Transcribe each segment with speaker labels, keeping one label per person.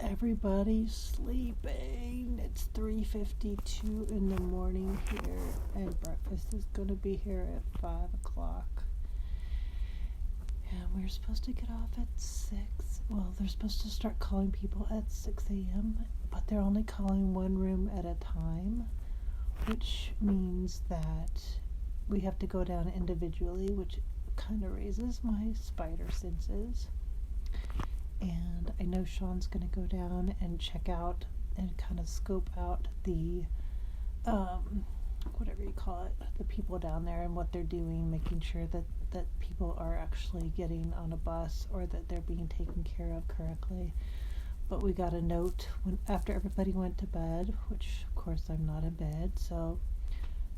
Speaker 1: Everybody's sleeping. It's 3:52 in the morning here, and breakfast is going to be here at 5 o'clock. And we're supposed to get off at 6. Well, they're supposed to start calling people at 6 a.m., but they're only calling one room at a time, which means that we have to go down individually, which kind of raises my spider senses. And I know Sean's going to go down and check out and kind of scope out the, whatever you call it, the people down there and what they're doing, making sure that people are actually getting on a bus or that they're being taken care of correctly. But we got a note after everybody went to bed, which of course I'm not in bed, so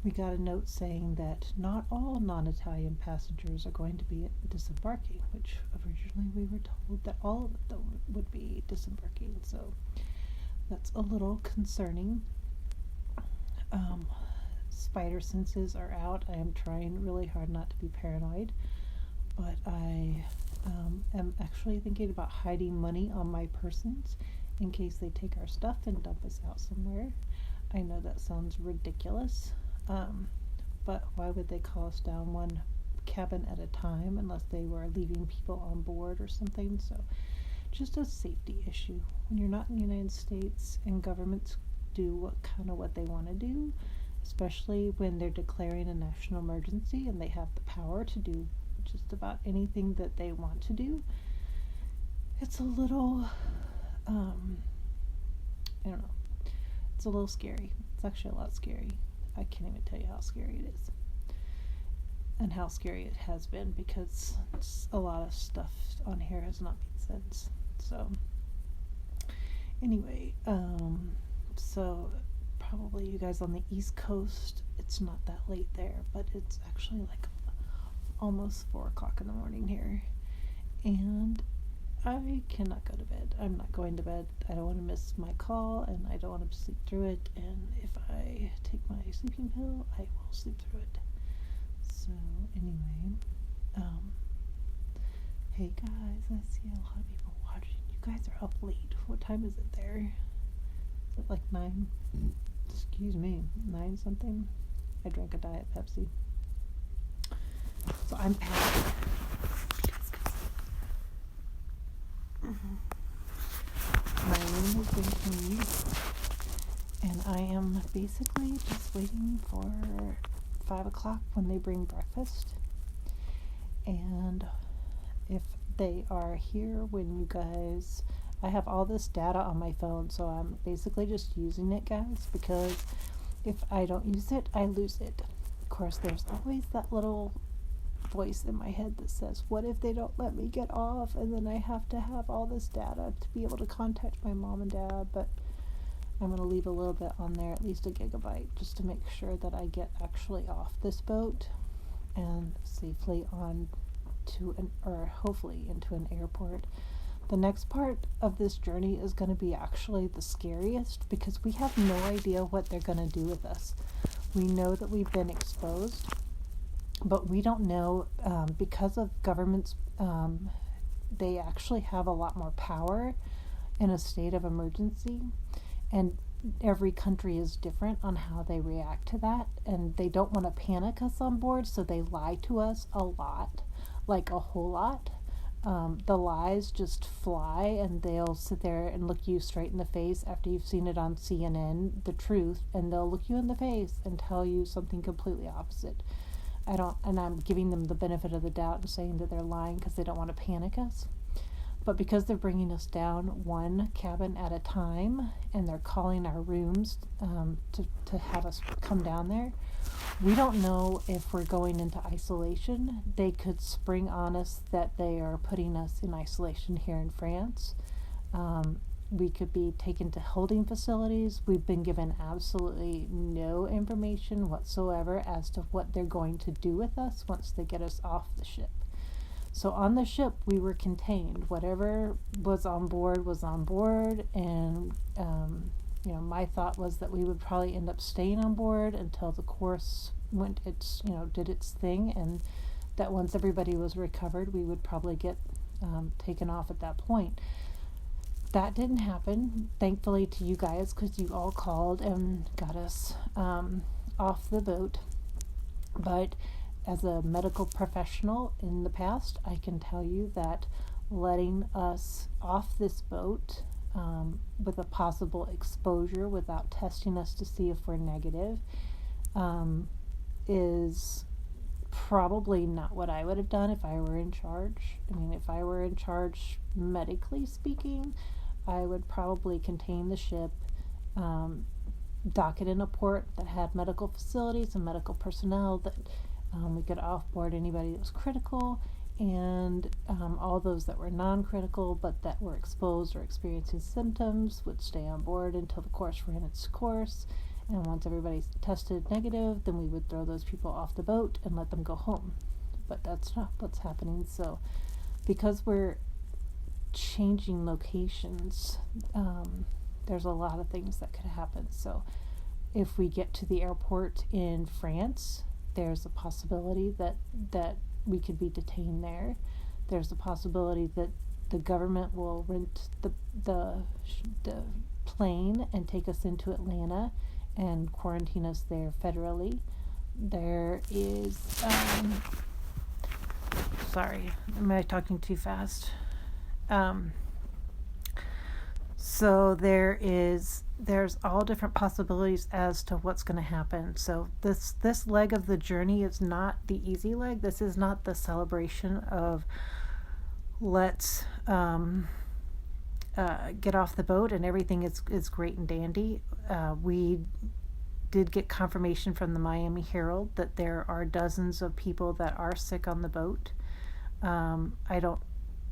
Speaker 1: we got a note saying that not all non-Italian passengers are going to be disembarking, which originally we were told that all of them would be disembarking, so that's a little concerning. Spider senses are out. I am trying really hard not to be paranoid, but I am actually thinking about hiding money on my persons in case they take our stuff and dump us out somewhere. I know that sounds ridiculous. But why would they call us down one cabin at a time unless they were leaving people on board or something? So just a safety issue. When you're not in the United States and governments do what they want to do, especially when they're declaring a national emergency and they have the power to do just about anything that they want to do, it's a little, I don't know, it's a little scary. It's actually a lot scary. I can't even tell you how scary it is and how scary it has been, because a lot of stuff on here has not made sense. So anyway, so probably you guys on the East Coast, it's not that late there, but it's actually like almost 4 o'clock in the morning here, and I cannot go to bed. I'm not going to bed. I don't want to miss my call, and I don't want to sleep through it. And if I take my sleeping pill, I will sleep through it. So anyway, hey guys, I see a lot of people watching. You guys are up late. What time is it there? Is it like 9? Excuse me, 9 something? I drank a Diet Pepsi. So I'm packing. My room has been cleaned, and I am basically just waiting for 5 o'clock when they bring breakfast. And if they are here when you guys, I have all this data on my phone, so I'm basically just using it, guys, because if I don't use it, I lose it. Of course, there's always that little voice in my head that says, what if they don't let me get off, and then I have to have all this data to be able to contact my mom and dad. But I'm going to leave a little bit on there, at least a gigabyte, just to make sure that I get actually off this boat and safely on to or hopefully into an airport. The next part of this journey is going to be actually the scariest, because we have no idea what they're going to do with us. We know that we've been exposed, but we don't know, because of governments, they actually have a lot more power in a state of emergency, and every country is different on how they react to that, and they don't want to panic us on board, so they lie to us a lot, like a whole lot. The lies just fly, and they'll sit there and look you straight in the face after you've seen it on CNN, the truth, and they'll look you in the face and tell you something completely opposite. And I'm giving them the benefit of the doubt and saying that they're lying because they don't want to panic us. But because they're bringing us down one cabin at a time, and they're calling our rooms to have us come down there, we don't know if we're going into isolation. They could spring on us that they are putting us in isolation here in France. We could be taken to holding facilities. We've been given absolutely no information whatsoever as to what they're going to do with us once they get us off the ship. So on the ship, we were contained. Whatever was on board, and my thought was that we would probably end up staying on board until the course did its thing, and that once everybody was recovered, we would probably get taken off at that point. that didn't happen, thankfully, to you guys, because you all called and got us off the boat. But as a medical professional in the past, I can tell you that letting us off this boat with a possible exposure without testing us to see if we're negative is probably not what I would have done if I were in charge. I mean, if I were in charge, medically speaking, I would probably contain the ship, dock it in a port that had medical facilities and medical personnel that we could offboard anybody that was critical, and all those that were non-critical but that were exposed or experiencing symptoms would stay on board until the course ran its course. And once everybody's tested negative, then we would throw those people off the boat and let them go home. But that's not what's happening. So because we're changing locations, there's a lot of things that could happen. So if we get to the airport in France, there's a possibility that we could be detained there. There's a possibility that the government will rent the plane and take us into Atlanta and quarantine us there federally. There is, sorry, am I talking too fast? So there's all different possibilities as to what's going to happen. So this leg of the journey is not the easy leg. This is not the celebration of let's get off the boat and everything is great and dandy. We did get confirmation from the Miami Herald that there are dozens of people that are sick on the boat. I don't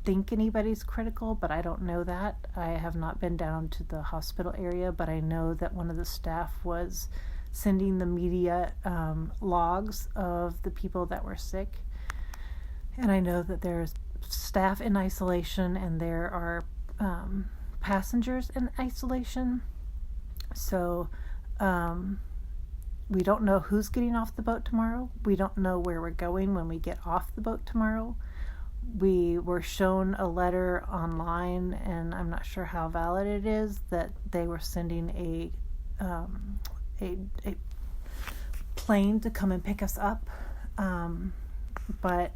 Speaker 1: think anybody's critical, but I don't know that. I have not been down to the hospital area, but I know that one of the staff was sending the media logs of the people that were sick. And I know that there's staff in isolation and there are passengers in isolation. So we don't know who's getting off the boat tomorrow. We don't know where we're going when we get off the boat tomorrow. We were shown a letter online, and I'm not sure how valid it is, that they were sending a plane to come and pick us up. But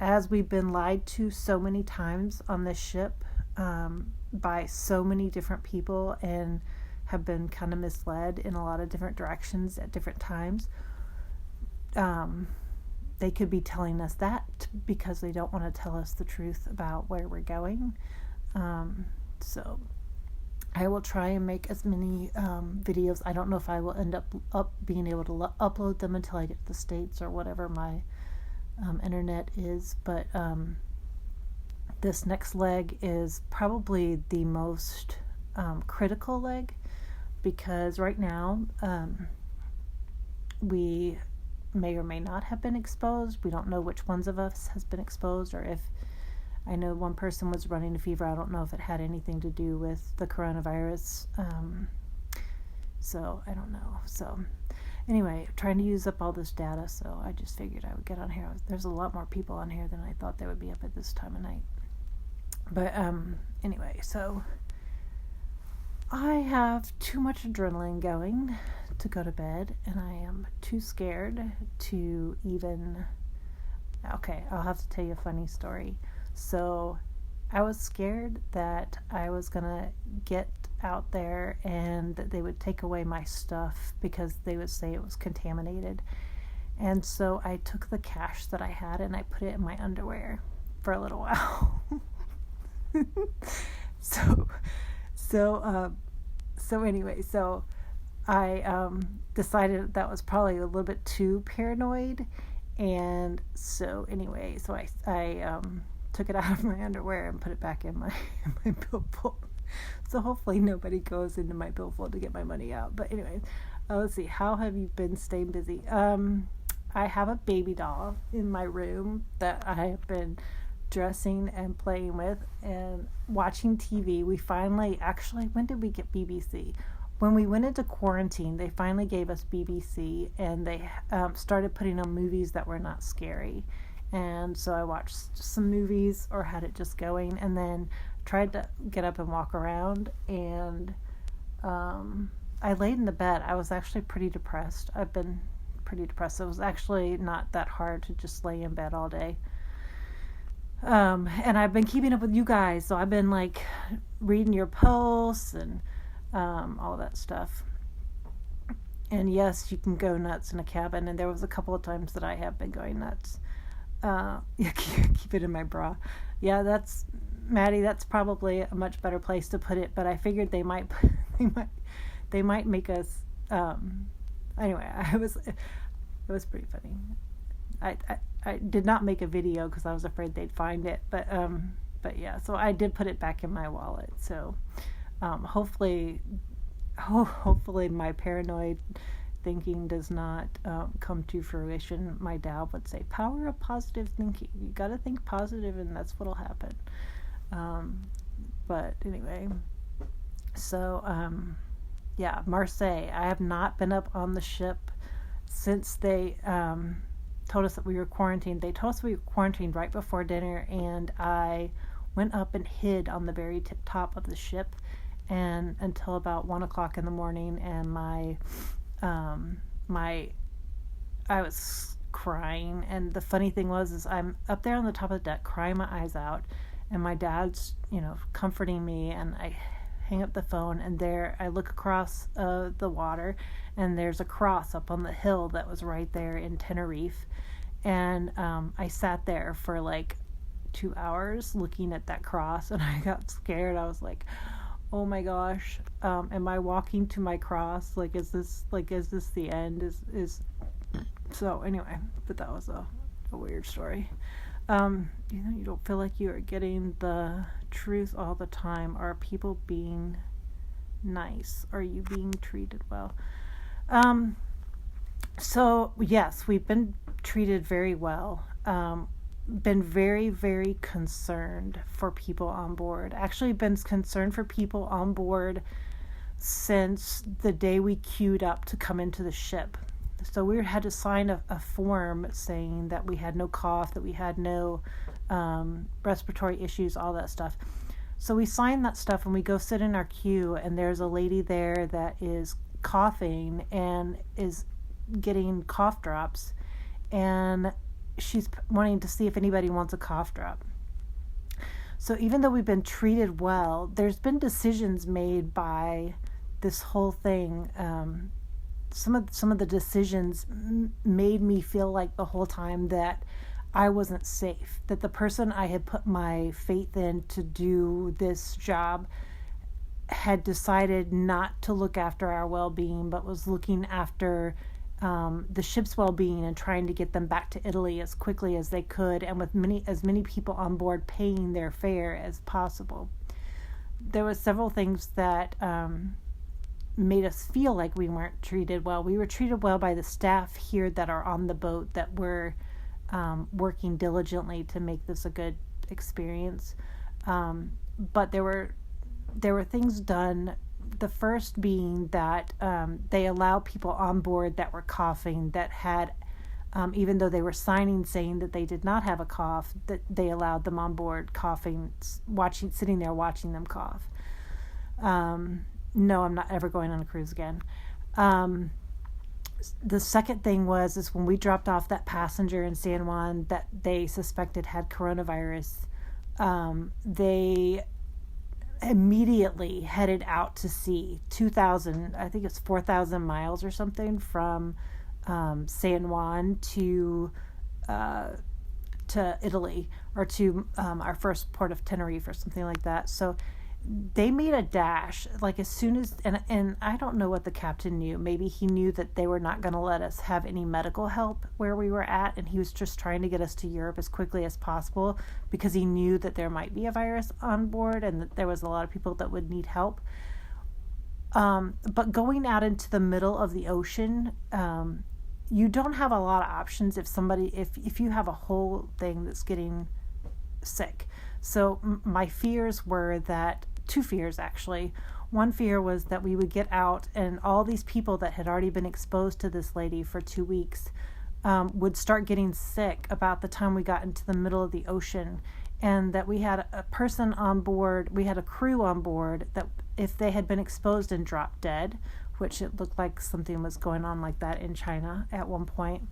Speaker 1: as we've been lied to so many times on this ship by so many different people and have been kind of misled in a lot of different directions at different times, they could be telling us that because they don't want to tell us the truth about where we're going. So I will try and make as many videos. I don't know if I will end up being able to upload them until I get to the States or whatever my internet is. But this next leg is probably the most critical leg, because right now we may or may not have been exposed. We don't know which ones of us has been exposed, or if, I know one person was running a fever. I don't know if it had anything to do with the coronavirus. So I don't know. So anyway, trying to use up all this data, so I just figured I would get on here. There's a lot more people on here than I thought they would be up at this time of night. But anyway, so I have too much adrenaline going to go to bed, and I am too scared to even... Okay, I'll have to tell you a funny story. So I was scared that I was gonna get out there and that they would take away my stuff because they would say it was contaminated. And so I took the cash that I had and I put it in my underwear for a little while. So anyway, so I decided that was probably a little bit too paranoid, and so anyway, so I took it out of my underwear and put it back in my billfold. So hopefully nobody goes into my billfold to get my money out. But anyway, let's see. How have you been staying busy? I have a baby doll in my room that I have been dressing and playing with and watching TV. We finally, actually, when did we get BBC? When we went into quarantine, they finally gave us BBC, and they started putting on movies that were not scary. And so I watched some movies or had it just going. And then tried to get up and walk around, and I laid in the bed. I was actually pretty depressed. I've been pretty depressed. It was actually not that hard to just lay in bed all day. And I've been keeping up with you guys, so I've been like reading your posts and all that stuff. And yes, you can go nuts in a cabin, and there was a couple of times that I have been going nuts. Keep it in my bra. Yeah, that's Maddie. That's probably a much better place to put it. But I figured they might make us. Anyway, it was pretty funny. I did not make a video because I was afraid they'd find it. But yeah, so I did put it back in my wallet. So hopefully my paranoid thinking does not come to fruition. My dad would say, power of positive thinking. You got to think positive, and that's what'll happen. But anyway, so yeah, Marseille. I have not been up on the ship since they told us that we were quarantined. They told us we were quarantined right before dinner, and I went up and hid on the very top of the ship and until about 1:00 in the morning, and I was crying. And the funny thing was I'm up there on the top of the deck crying my eyes out, and my dad's comforting me, and I hang up the phone, and there I look across the water, and there's a cross up on the hill that was right there in Tenerife. And I sat there for like 2 hours looking at that cross, and I got scared. I was like, oh my gosh, am I walking to my cross? Is this the end? Is so anyway, but that was a weird story. You don't feel like you are getting the truth all the time. Are people being nice? Are you being treated well? So yes, we've been treated very well. Been very, very concerned for people on board. Actually been concerned for people on board since the day we queued up to come into the ship. So we had to sign a form saying that we had no cough, that we had no respiratory issues, all that stuff. So we signed that stuff, and we go sit in our queue, and there's a lady there that is coughing and is getting cough drops, and she's wanting to see if anybody wants a cough drop. So even though we've been treated well, there's been decisions made by this whole thing. Some of the decisions made me feel like the whole time that I wasn't safe, that the person I had put my faith in to do this job had decided not to look after our well-being, but was looking after the ship's well-being and trying to get them back to Italy as quickly as they could, and with as many people on board paying their fare as possible. There were several things that made us feel like we weren't treated well. We were treated well by the staff here that are on the boat, that were working diligently to make this a good experience. But there were things done. The first being that they allow people on board that were coughing, that had, even though they were signing saying that they did not have a cough, that they allowed them on board coughing, sitting there watching them cough. No, I'm not ever going on a cruise again. The second thing is when we dropped off that passenger in San Juan that they suspected had coronavirus, they immediately headed out to sea, 4,000 miles or something from San Juan to Italy, or to our first port of Tenerife or something like that. So they made a dash, like as soon as, and I don't know what the captain knew. Maybe he knew that they were not going to let us have any medical help where we were at, and he was just trying to get us to Europe as quickly as possible because he knew that there might be a virus on board and that there was a lot of people that would need help. But going out into the middle of the ocean, you don't have a lot of options if you have a whole thing that's getting sick. So my fears were that, two fears actually. One fear was that we would get out and all these people that had already been exposed to this lady for 2 weeks would start getting sick about the time we got into the middle of the ocean, and that we had a person on board, we had a crew on board that if they had been exposed and dropped dead, which it looked like something was going on like that in China at one point,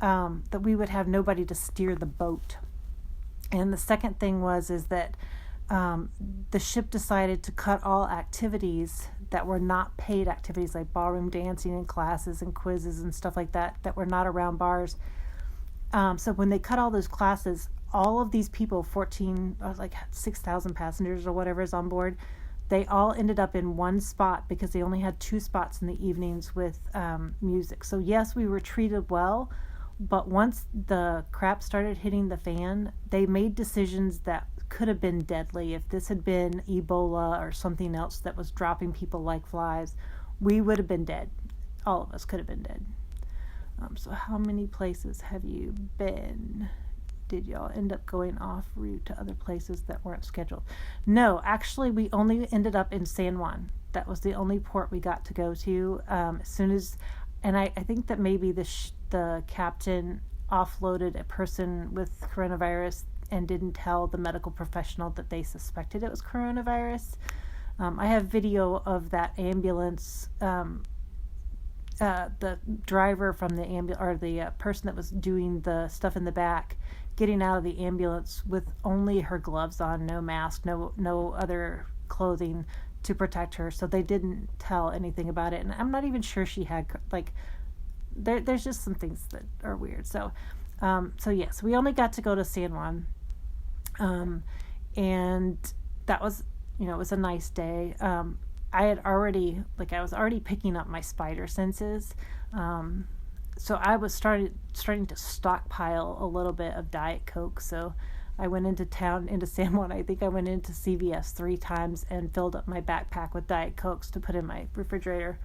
Speaker 1: that we would have nobody to steer the boat. And the second thing is that the ship decided to cut all activities that were not paid activities, like ballroom dancing and classes and quizzes and stuff like that were not around bars. So when they cut all those classes, all of these people, 6,000 passengers or whatever is on board, they all ended up in one spot because they only had 2 spots in the evenings with music. So yes, we were treated well, but once the crap started hitting the fan, they made decisions that could have been deadly. If this had been Ebola or something else that was dropping people like flies, we would have been dead. All of us could have been dead. So how many places have you been? Did y'all end up going off route to other places that weren't scheduled? No, actually, we only ended up in San Juan. That was the only port we got to go to. As soon as, and I think that maybe the captain offloaded a person with coronavirus and didn't tell the medical professional that they suspected it was coronavirus. I have video of that ambulance. The driver from the ambulance, or the person that was doing the stuff in the back, getting out of the ambulance with only her gloves on, no mask, no other clothing to protect her. So they didn't tell anything about it, and I'm not even sure she had there's just some things that are weird. So yes, we only got to go to San Juan, and that was, it was a nice day. I was already picking up my spider senses. So I was starting to stockpile a little bit of Diet Coke. So I went into San Juan. I think I went into CVS 3 times and filled up my backpack with Diet Cokes to put in my refrigerator.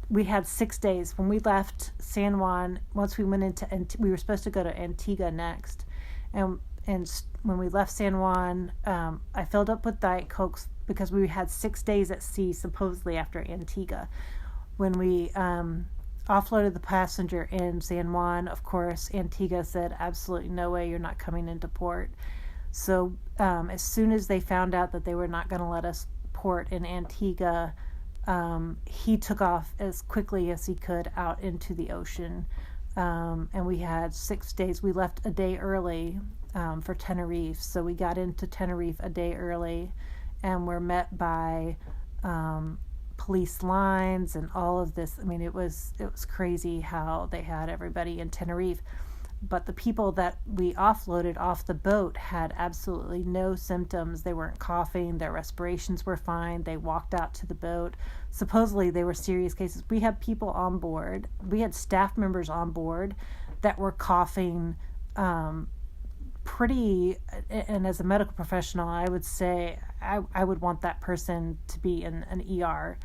Speaker 1: We had 6 days. When we left San Juan, once we went we were supposed to go to Antigua next. And when we left San Juan, I filled up with Diet Cokes because we had 6 days at sea, supposedly after Antigua. When we offloaded the passenger in San Juan, of course, Antigua said, absolutely no way, you're not coming into port. So as soon as they found out that they were not going to let us port in Antigua, he took off as quickly as he could out into the ocean. And we had 6 days. We left a day early for Tenerife. So we got into Tenerife a day early, and we're met by police lines and all of this. I mean, it was crazy how they had everybody in Tenerife. But the people that we offloaded off the boat had absolutely no symptoms. They weren't coughing. Their respirations were fine. They walked out to the boat. Supposedly, they were serious cases. We had people on board. We had staff members on board that were coughing pretty, and as a medical professional, I would say I would want that person to be in an ER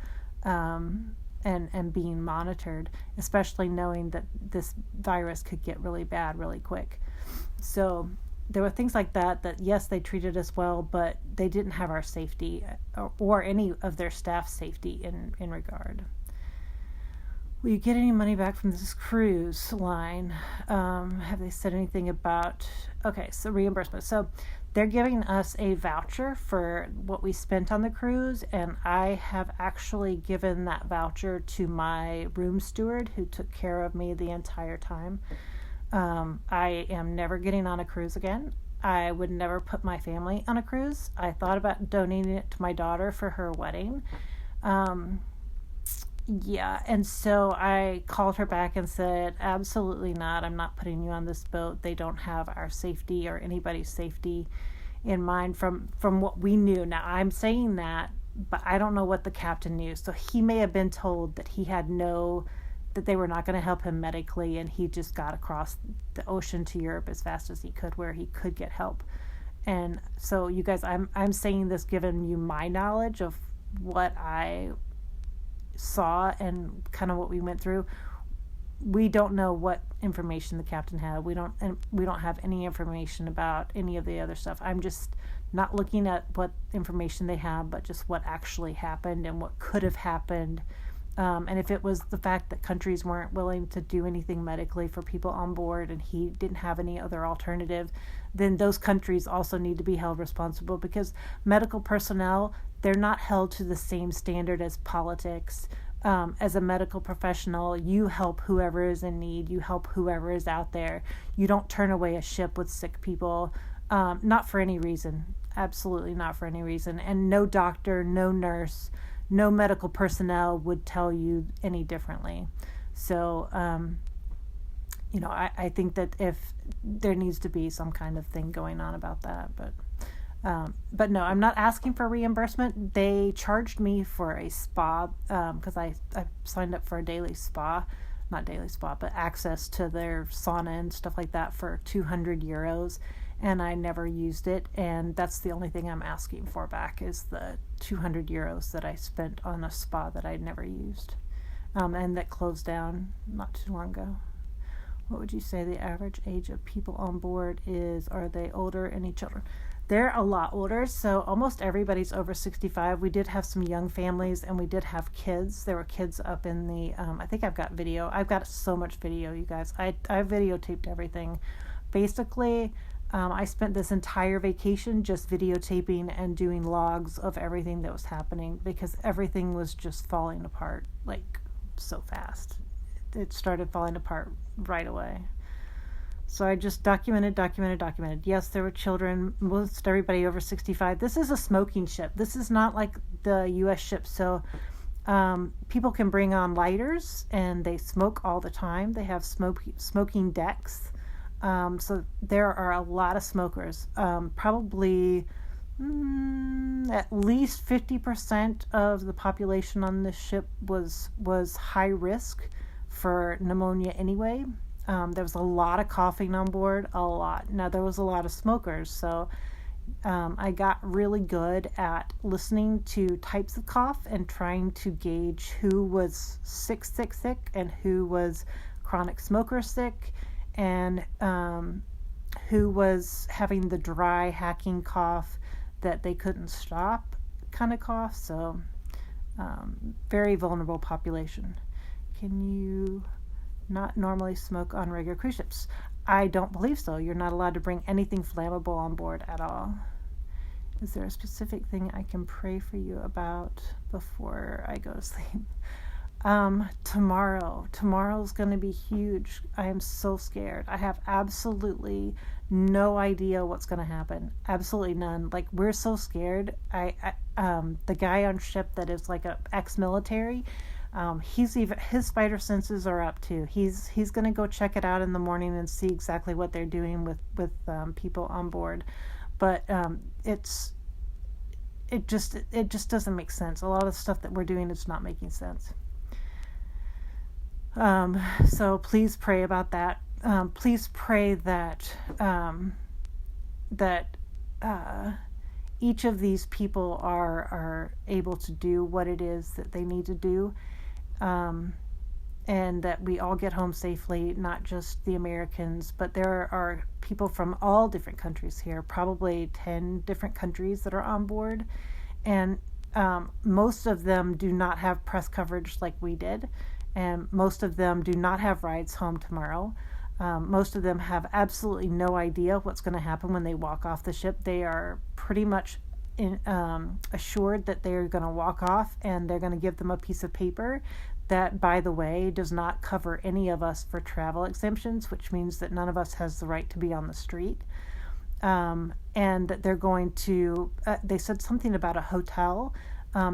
Speaker 1: and being monitored, especially knowing that this virus could get really bad really quick. So there were things like that yes, they treated us well, but they didn't have our safety or any of their staff's safety in regard. Will you get any money back from this cruise line? Have they said anything about... Okay, so reimbursement. So they're giving us a voucher for what we spent on the cruise, and I have actually given that voucher to my room steward who took care of me the entire time. I am never getting on a cruise again. I would never put my family on a cruise. I thought about donating it to my daughter for her wedding. Yeah, and so I called her back and said, absolutely not. I'm not putting you on this boat. They don't have our safety or anybody's safety in mind from what we knew. Now, I'm saying that, but I don't know what the captain knew. So he may have been told that that they were not going to help him medically, and he just got across the ocean to Europe as fast as he could, where he could get help. And so, you guys, I'm saying this given you my knowledge of what I saw and kind of what we went through. We don't know what information the captain had. We don't have any information about any of the other stuff. I'm just not looking at what information they have, but just what actually happened and what could have happened And if it was the fact that countries weren't willing to do anything medically for people on board and he didn't have any other alternative, then those countries also need to be held responsible, because medical personnel, they're not held to the same standard as politics. As a medical professional, you help whoever is in need. You help whoever is out there. You don't turn away a ship with sick people, not for any reason. Absolutely not for any reason. And no doctor, no nurse, no medical personnel would tell you any differently. So, I think that if there needs to be some kind of thing going on about that, but no, I'm not asking for reimbursement. They charged me for a spa, because I signed up for a not daily spa, but access to their sauna and stuff like that for 200 euros. And I never used it, and that's the only thing I'm asking for back is the 200 euros that I spent on a spa that I'd never used, and that closed down not too long ago. What would you say the average age of people on board is? Are they older? Any children? They're a lot older, so almost everybody's over 65. We did have some young families, and we did have kids. There were kids up in the, I think I've got video. I've got so much video, you guys. I videotaped everything. Basically, I spent this entire vacation just videotaping and doing logs of everything that was happening, because everything was just falling apart, like, so fast. It started falling apart right away. So I just documented. Yes, there were children, most everybody over 65. This is a smoking ship. This is not like the U.S. ship. So people can bring on lighters, and they smoke all the time. They have smoking decks. So there are a lot of smokers. Probably at least 50% of the population on this ship was high risk for pneumonia anyway. There was a lot of coughing on board, a lot. Now, there was a lot of smokers, so I got really good at listening to types of cough and trying to gauge who was sick, and who was chronic smoker sick, and who was having the dry, hacking cough that they couldn't stop kind of cough. So very vulnerable population. Can you not normally smoke on regular cruise ships? I don't believe so. You're not allowed to bring anything flammable on board at all. Is there a specific thing I can pray for you about before I go to sleep? Tomorrow's going to be huge. I am so scared. I have absolutely no idea what's going to happen. Absolutely none. Like, we're so scared. The guy on ship that is like a ex-military, his spider senses are up too. He's going to go check it out in the morning and see exactly what they're doing with people on board. But it just doesn't make sense. A lot of the stuff that we're doing is not making sense. So please pray about that. Please pray that each of these people are able to do what it is that they need to do, and that we all get home safely, not just the Americans, but there are people from all different countries here, probably 10 different countries that are on board, and most of them do not have press coverage like we did. And most of them do not have rides home tomorrow. Most of them have absolutely no idea what's going to happen when they walk off the ship. They are pretty much assured that they're going to walk off, and they're going to give them a piece of paper that, by the way, does not cover any of us for travel exemptions, which means that none of us has the right to be on the street. And that they're going to, they said something about a hotel.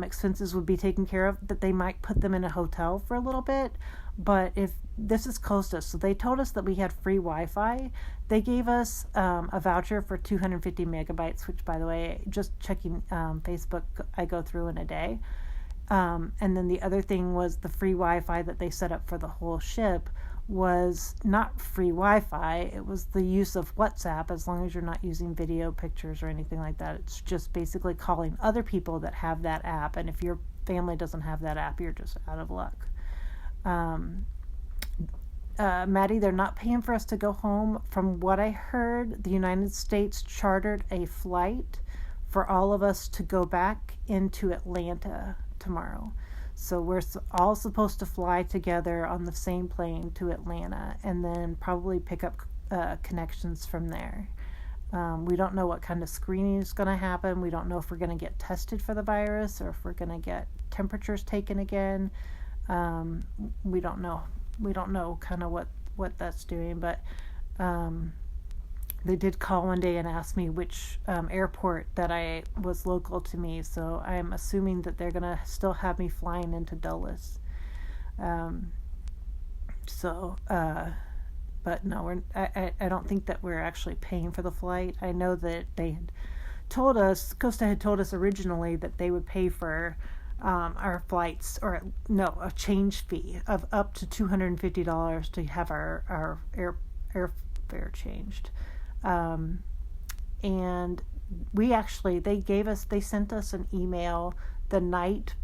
Speaker 1: Expenses would be taken care of, that they might put them in a hotel for a little bit. But if this is close to us, so they told us that we had free Wi-Fi. They gave us a voucher for 250 megabytes, which, by the way, just checking Facebook, I go through in a day. And then the other thing was the free Wi-Fi that they set up for the whole ship was not free Wi-Fi. It was the use of WhatsApp, as long as you're not using video, pictures, or anything like that. It's just basically calling other people that have that app. And if your family doesn't have that app, you're just out of luck. Maddie, they're not paying for us to go home. From what I heard, the United States chartered a flight for all of us to go back into Atlanta tomorrow. So we're all supposed to fly together on the same plane to Atlanta and then probably pick up connections from there. We don't know what kind of screening is going to happen. We don't know if we're going to get tested for the virus or if we're going to get temperatures taken again. We don't know. We don't know kind of what that's doing, but they did call one day and ask me which airport that I was local to me, so I'm assuming that they're going to still have me flying into Dulles. But no, I don't think that we're actually paying for the flight. I know that they had told us, Costa had told us originally that they would pay for our flights, or no, a change fee of up to $250 to have our airfare changed. And they sent us an email the night,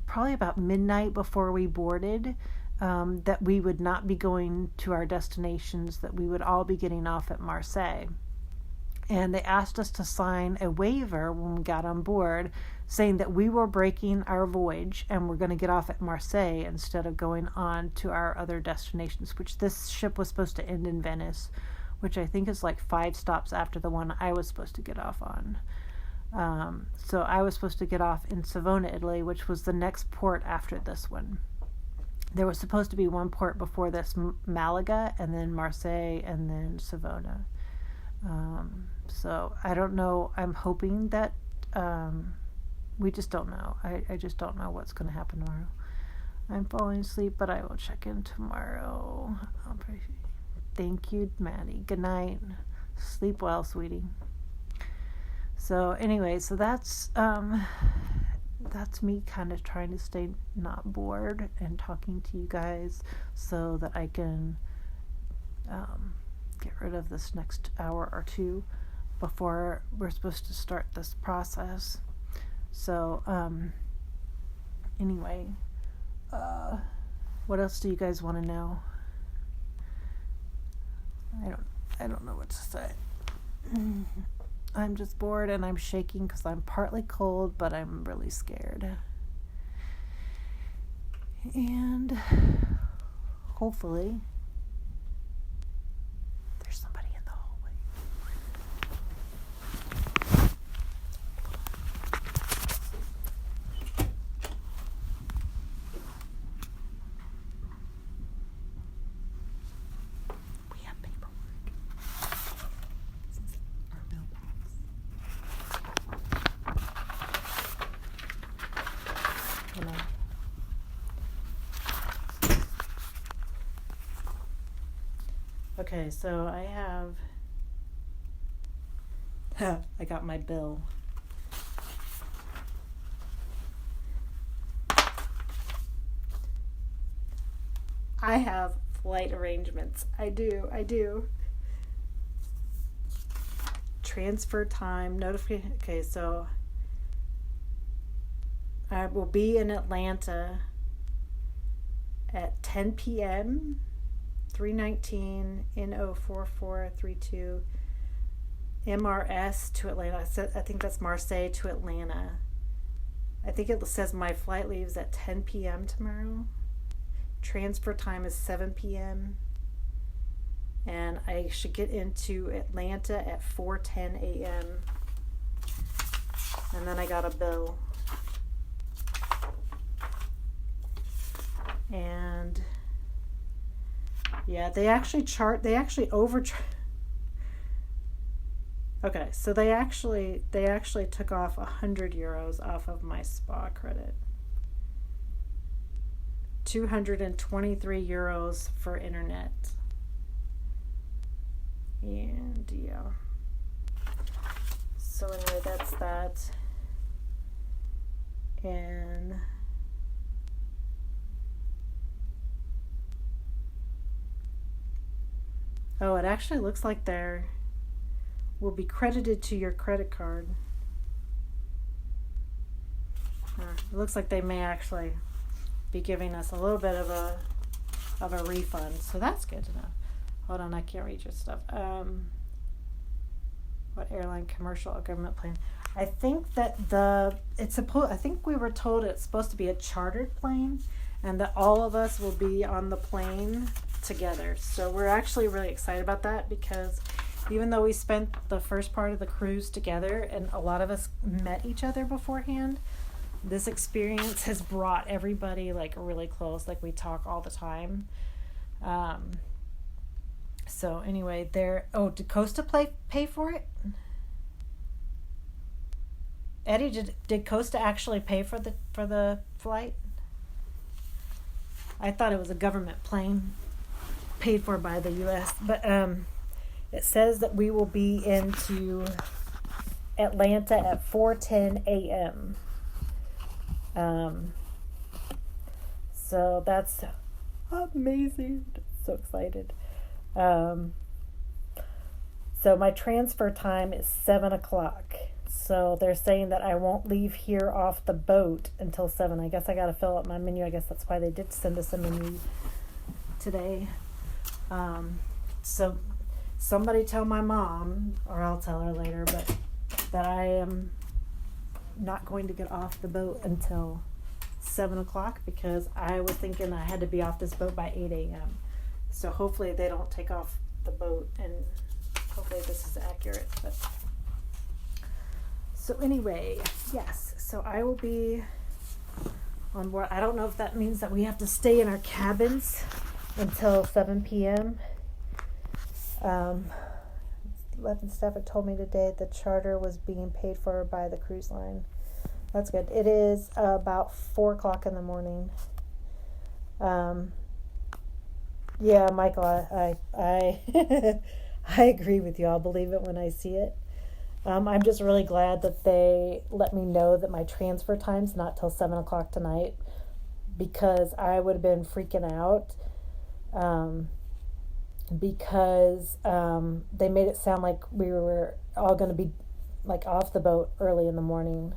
Speaker 1: probably about midnight before we boarded, that we would not be going to our destinations, that we would all be getting off at Marseille. And they asked us to sign a waiver when we got on board saying that we were breaking our voyage and we're going to get off at Marseille instead of going on to our other destinations, which this ship was supposed to end in Venice, which I think is like 5 stops after the one I was supposed to get off on. So I was supposed to get off in Savona, Italy, which was the next port after this one. There was supposed to be one port before this, Malaga, and then Marseille, and then Savona. So I don't know. I'm hoping that we just don't know. I just don't know what's going to happen tomorrow. I'm falling asleep, but I will check in tomorrow. Thank you, Maddie. Good night. Sleep well, sweetie. So anyway, so that's me kind of trying to stay not bored and talking to you guys so that I can get rid of this next hour or two before we're supposed to start this process. So anyway, what else do you guys want to know? I don't know what to say. I'm just bored and I'm shaking because I'm partly cold, but I'm really scared. And hopefully there's somebody in the hallway. We have paperwork. Our mailbox. You know. Okay, so I got my bill. I have flight arrangements. I do. Transfer time, notification. Okay, so I will be in Atlanta at 10 p.m., 319 NO4432 MRS to Atlanta. I think that's Marseille to Atlanta. I think it says my flight leaves at 10 p.m. tomorrow. Transfer time is 7 p.m. And I should get into Atlanta at 4:10 a.m. And then I got a bill. And yeah, they actually Okay, so they actually took off 100 euros off of my spa credit. 223 euros for internet. And yeah. So anyway, that's that. And oh, it actually looks like there will be credited to your credit card. It looks like they may actually be giving us a little bit of a refund, so that's good to know. Hold on, I can't read your stuff. What airline, commercial, or government plane? I think that I think we were told it's supposed to be a chartered plane, and that all of us will be on the plane together. So we're actually really excited about that, because even though we spent the first part of the cruise together and a lot of us met each other beforehand, this experience has brought everybody like really close. Like, we talk all the time. So anyway, did Costa pay for it? Eddie, did Costa actually pay for the flight? I thought it was a government plane paid for by the U.S., but it says that we will be into Atlanta at 4:10 a.m. So that's amazing. So excited. So my transfer time is 7:00. So they're saying that I won't leave here off the boat until 7. I guess I got to fill up my menu. I guess that's why they did send us a menu today. So somebody tell my mom, or I'll tell her later, but that I am not going to get off the boat until 7:00, because I was thinking I had to be off this boat by 8 a.m. So hopefully they don't take off the boat, and hopefully this is accurate. But so anyway, yes. So I will be on board. I don't know if that means that we have to stay in our cabins until 7 p.m. 11 Stafford told me today the charter was being paid for by the cruise line. That's good. It is about 4:00 in the morning. Yeah, Michael, I I agree with you. I'll believe it when I see it. I'm just really glad that they let me know that my transfer time's not till 7:00 tonight, because I would have been freaking out. Because they made it sound like we were all going to be like off the boat early in the morning.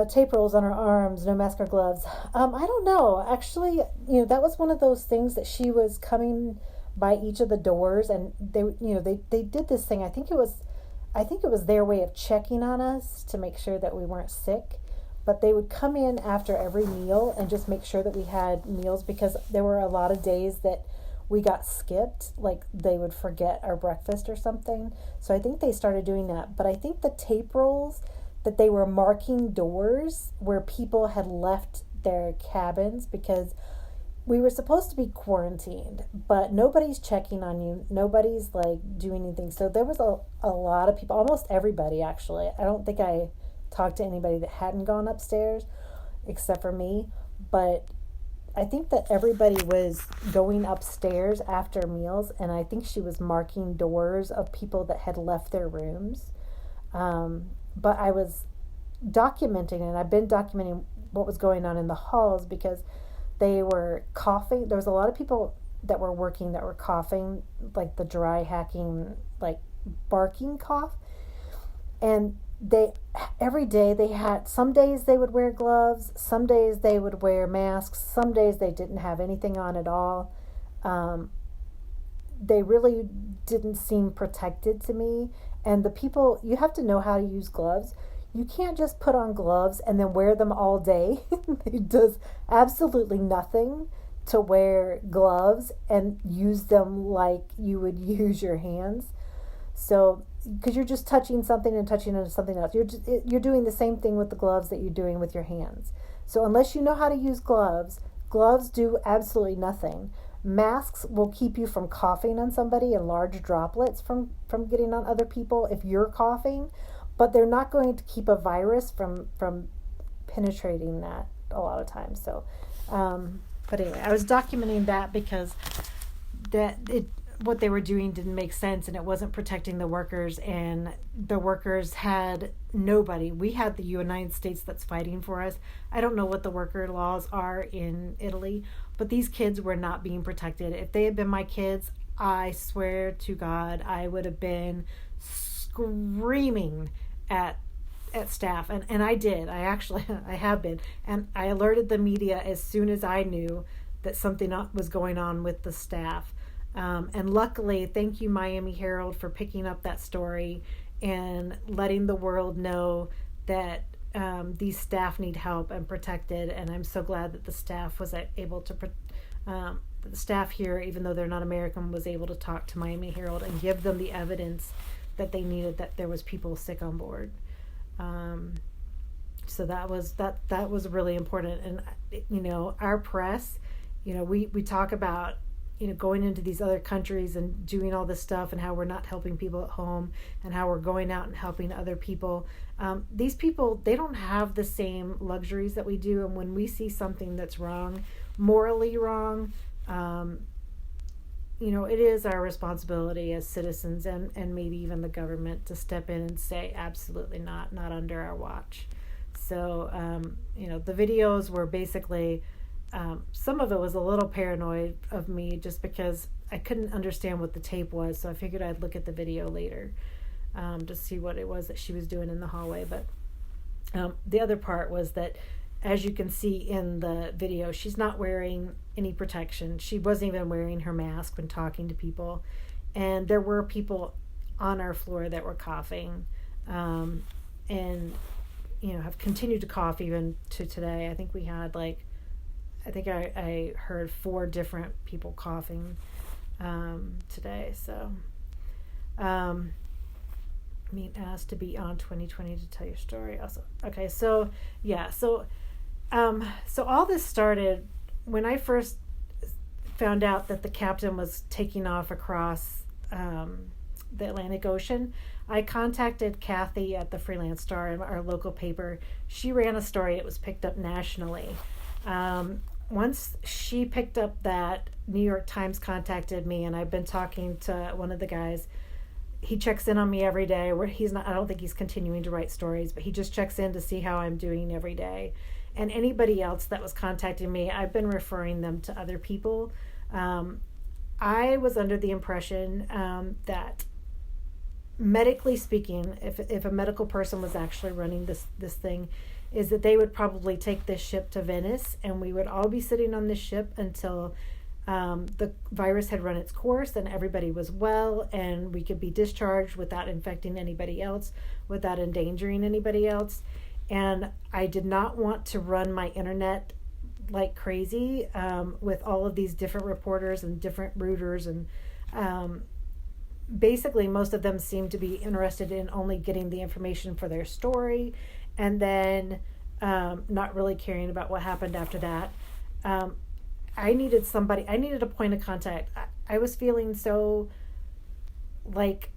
Speaker 1: Tape rolls on her arms, no mask or gloves. I don't know. Actually, that was one of those things that she was coming by each of the doors, and they did this thing. I think it was their way of checking on us to make sure that we weren't sick. But they would come in after every meal and just make sure that we had meals, because there were a lot of days that we got skipped, like they would forget our breakfast or something. So I think they started doing that. But I think the tape rolls, that they were marking doors where people had left their cabins, because we were supposed to be quarantined, but nobody's checking on you. Nobody's like doing anything. So there was a lot of people, almost everybody actually. I don't think I talked to anybody that hadn't gone upstairs except for me, but I think that everybody was going upstairs after meals, and I think she was marking doors of people that had left their rooms. But I was documenting, and I've been documenting what was going on in the halls, because they were coughing. There was a lot of people that were working that were coughing, like the dry hacking, like barking cough. And every day they had, some days they would wear gloves, some days they would wear masks, some days they didn't have anything on at all. They really didn't seem protected to me. And the people, you have to know how to use gloves. You can't just put on gloves and then wear them all day. It does absolutely nothing to wear gloves and use them like you would use your hands. So, because you're just touching something and touching on something else. You're doing the same thing with the gloves that you're doing with your hands. So unless you know how to use gloves, gloves do absolutely nothing. Masks will keep you from coughing on somebody in large droplets from getting on other people if you're coughing, but they're not going to keep a virus from penetrating that a lot of times. So, but anyway, I was documenting that because what they were doing didn't make sense, and it wasn't protecting the workers, and the workers had nobody. We had the United States that's fighting for us. I don't know what the worker laws are in Italy, but these kids were not being protected. If they had been my kids, I swear to God, I would have been screaming at staff, and I did. I have been, and I alerted the media as soon as I knew that something was going on with the staff. And luckily, thank you, Miami Herald, for picking up that story and letting the world know that these staff need help and protected. And I'm so glad that the staff was able to, the staff here, even though they're not American, was able to talk to Miami Herald and give them the evidence that they needed, that there was people sick on board. So that was really important. And our press, we talk about going into these other countries and doing all this stuff, and how we're not helping people at home, and how we're going out and helping other people. These people, they don't have the same luxuries that we do. And when we see something that's wrong, morally wrong, it is our responsibility as citizens, and maybe even the government, to step in and say, absolutely not under our watch. So, the videos were basically, some of it was a little paranoid of me, just because I couldn't understand what the tape was. So I figured I'd look at the video later to see what it was that she was doing in the hallway. But the other part was that, as you can see in the video, she's not wearing any protection. She wasn't even wearing her mask when talking to people. And there were people on our floor that were coughing, and have continued to cough even to today. I think we had I heard 4 different people coughing today. So being asked to be on 2020 to tell your story also. Okay, so yeah, so all this started when I first found out that the captain was taking off across the Atlantic Ocean. I contacted Kathy at the Freelance Star, our local paper. She ran a story. It was picked up nationally. Once she picked up that, New York Times contacted me, and I've been talking to one of the guys. He checks in on me every day. I don't think he's continuing to write stories, but he just checks in to see how I'm doing every day. And anybody else that was contacting me, I've been referring them to other people. I was under the impression that, medically speaking, if a medical person was actually running this thing, is that they would probably take this ship to Venice, and we would all be sitting on this ship until the virus had run its course and everybody was well, and we could be discharged without infecting anybody else, without endangering anybody else. And I did not want to run my internet like crazy with all of these different reporters and different routers, and basically most of them seemed to be interested in only getting the information for their story, and then not really caring about what happened after that. I needed a point of contact. I was feeling so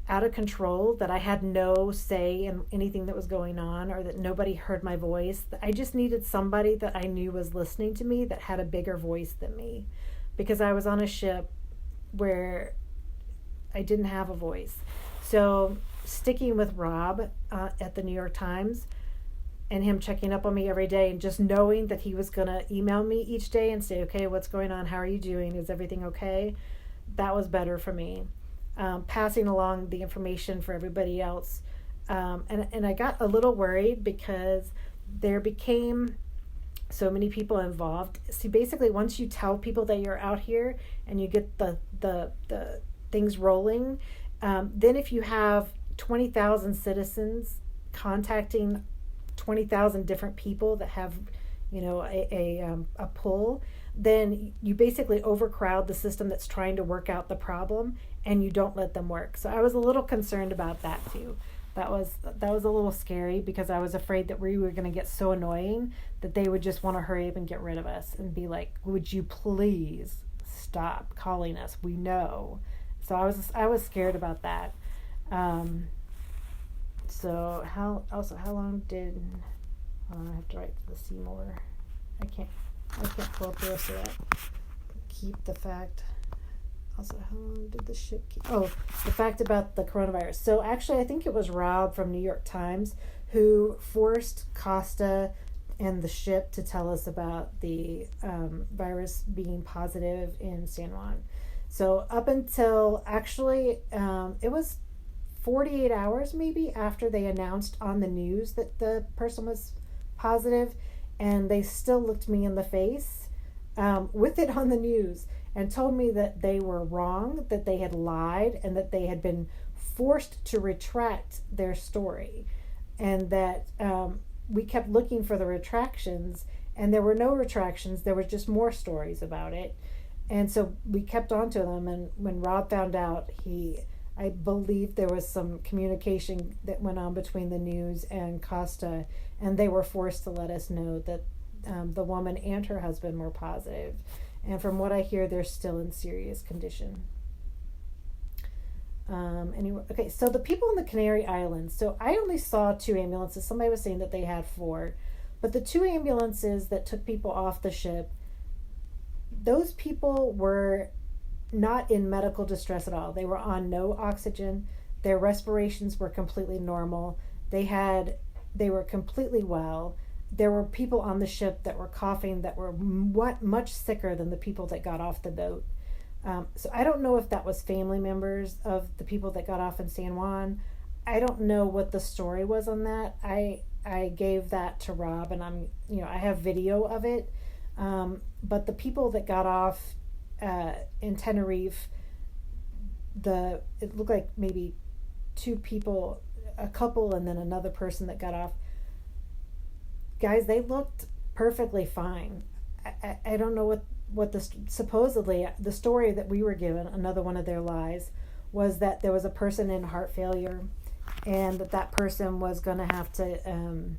Speaker 1: out of control that I had no say in anything that was going on, or that nobody heard my voice. I just needed somebody that I knew was listening to me, that had a bigger voice than me, because I was on a ship where I didn't have a voice. So sticking with Rob at the New York Times, and him checking up on me every day, and just knowing that he was going to email me each day and say, okay, what's going on? How are you doing? Is everything okay? That was better for me. Passing along the information for everybody else. And I got a little worried, because there became so many people involved. See, basically, once you tell people that you're out here and you get the things rolling, then if you have 20,000 citizens contacting 20,000 different people that have, a pull, then you basically overcrowd the system that's trying to work out the problem, and you don't let them work. So I was a little concerned about that too. That was a little scary, because I was afraid that we were going to get so annoying that they would just want to hurry up and get rid of us and be like, would you please stop calling us? We know. So I was scared about that. So how long did, I have to write the Seymour. I can't pull up the rest of that. Keep the fact. Also, how long did the ship keep? Oh, the fact about the coronavirus. So actually, I think it was Rob from New York Times who forced Costa and the ship to tell us about the virus being positive in San Juan. So up until, actually, it was 48 hours maybe after they announced on the news that the person was positive, and they still looked me in the face with it on the news and told me that they were wrong, that they had lied, and that they had been
Speaker 2: forced to retract their story, and that we kept looking for the retractions, and there were no retractions. There was just more stories about it. And so we kept on to them, and when Rob found out, I believe there was some communication that went on between the news and Costa, and they were forced to let us know that the woman and her husband were positive. And from what I hear, they're still in serious condition. Anyway, okay, so the people in the Canary Islands. So I only saw 2 ambulances. Somebody was saying that they had 4. But the 2 ambulances that took people off the ship, those people were not in medical distress at all. They were on no oxygen. Their respirations were completely normal. They were completely well. There were people on the ship that were coughing that were much sicker than the people that got off the boat. So I don't know if that was family members of the people that got off in San Juan. I don't know what the story was on that. I gave that to Rob, and I have video of it. But the people that got off in Tenerife, it looked like maybe 2 people, a couple, and then another person that got off. Guys, they looked perfectly fine. I don't know what supposedly the story that we were given, another one of their lies, was that there was a person in heart failure, and that person was going to have to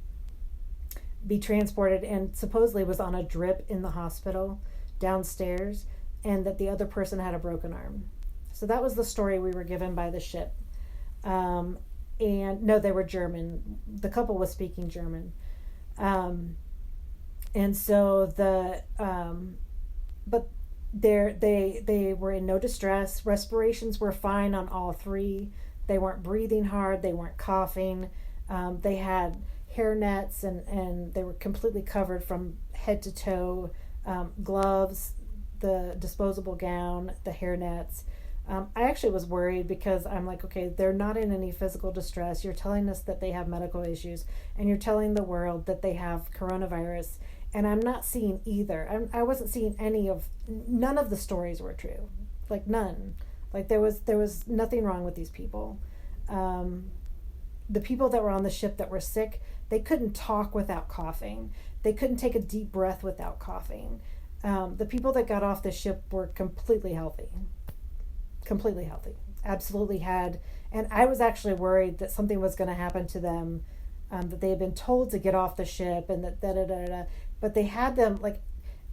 Speaker 2: be transported, and supposedly was on a drip in the hospital downstairs, and that the other person had a broken arm. So that was the story we were given by the ship. And no, they were German. The couple was speaking German. And so but they were in no distress. Respirations were fine on all 3. They weren't breathing hard. They weren't coughing. They had hair nets, and they were completely covered from head to toe. Gloves, the disposable gown, the hair nets. I actually was worried because I'm like, okay, they're not in any physical distress. You're telling us that they have medical issues, and you're telling the world that they have coronavirus, and I'm not seeing either. I wasn't seeing none of the stories were true, like none. Like there was nothing wrong with these people. The people that were on the ship that were sick, they couldn't talk without coughing. They couldn't take a deep breath without coughing. The people that got off the ship were completely healthy. Absolutely had. And I was actually worried that something was going to happen to them, that they had been told to get off the ship, and that but they had them, like,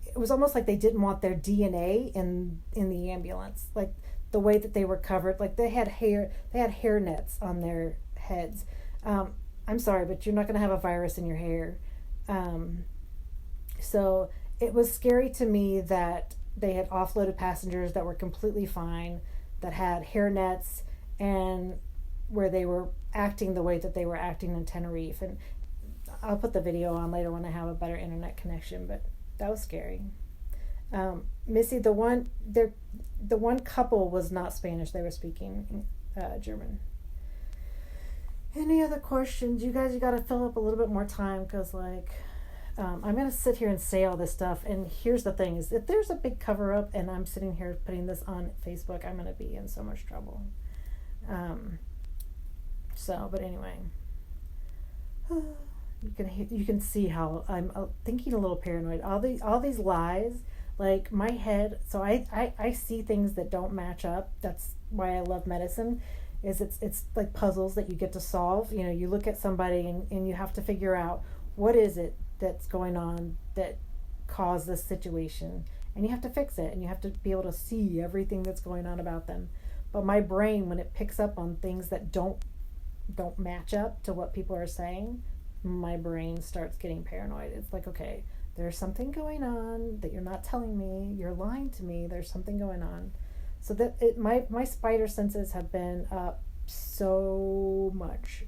Speaker 2: it was almost like they didn't want their DNA in the ambulance, like the way that they were covered. Like they had hair nets on their heads. I'm sorry, but you're not going to have a virus in your hair. So it was scary to me that they had offloaded passengers that were completely fine, that had hair nets, and where they were acting the way that they were acting in Tenerife. And I'll put the video on later when I have a better internet connection, but that was scary. Missy, the one couple was not Spanish. They were speaking German. Any other questions? You guys, you got to fill up a little bit more time, because I'm going to sit here and say all this stuff. And here's the thing is, if there's a big cover up and I'm sitting here putting this on Facebook, I'm going to be in so much trouble. But anyway, you can see how I'm thinking a little paranoid. All these lies, like my head. So I see things that don't match up. That's why I love medicine. It's like puzzles that you get to solve. You know, you look at somebody and you have to figure out what is it that's going on that caused this situation, and you have to fix it, and you have to be able to see everything that's going on about them. But my brain, when it picks up on things that don't match up to what people are saying, my brain starts getting paranoid. It's like, okay, there's something going on that you're not telling me. You're lying to me. There's something going on. So that my spider senses have been up so much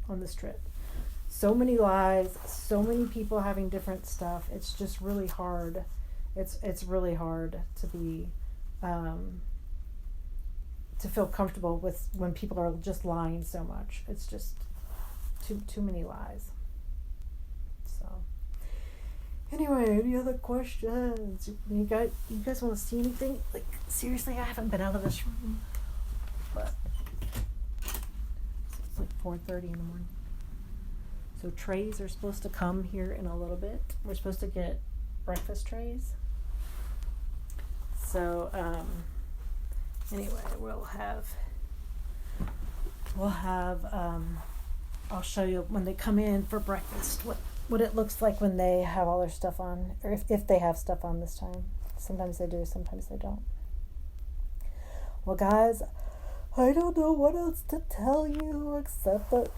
Speaker 2: on this trip. So many lies, so many people having different stuff. It's just really hard. It's really hard to be to feel comfortable with when people are just lying so much. It's just too many lies. So anyway, any other questions? You guys want to see anything? Like seriously, I haven't been out of this room, but 4:30 in the morning. So trays are supposed to come here in a little bit. We're supposed to get breakfast trays. So anyway, we'll have I'll show you when they come in for breakfast what it looks like when they have all their stuff on, or if they have stuff on this time. Sometimes they do, sometimes they don't. Well, guys, I don't know what else to tell you except that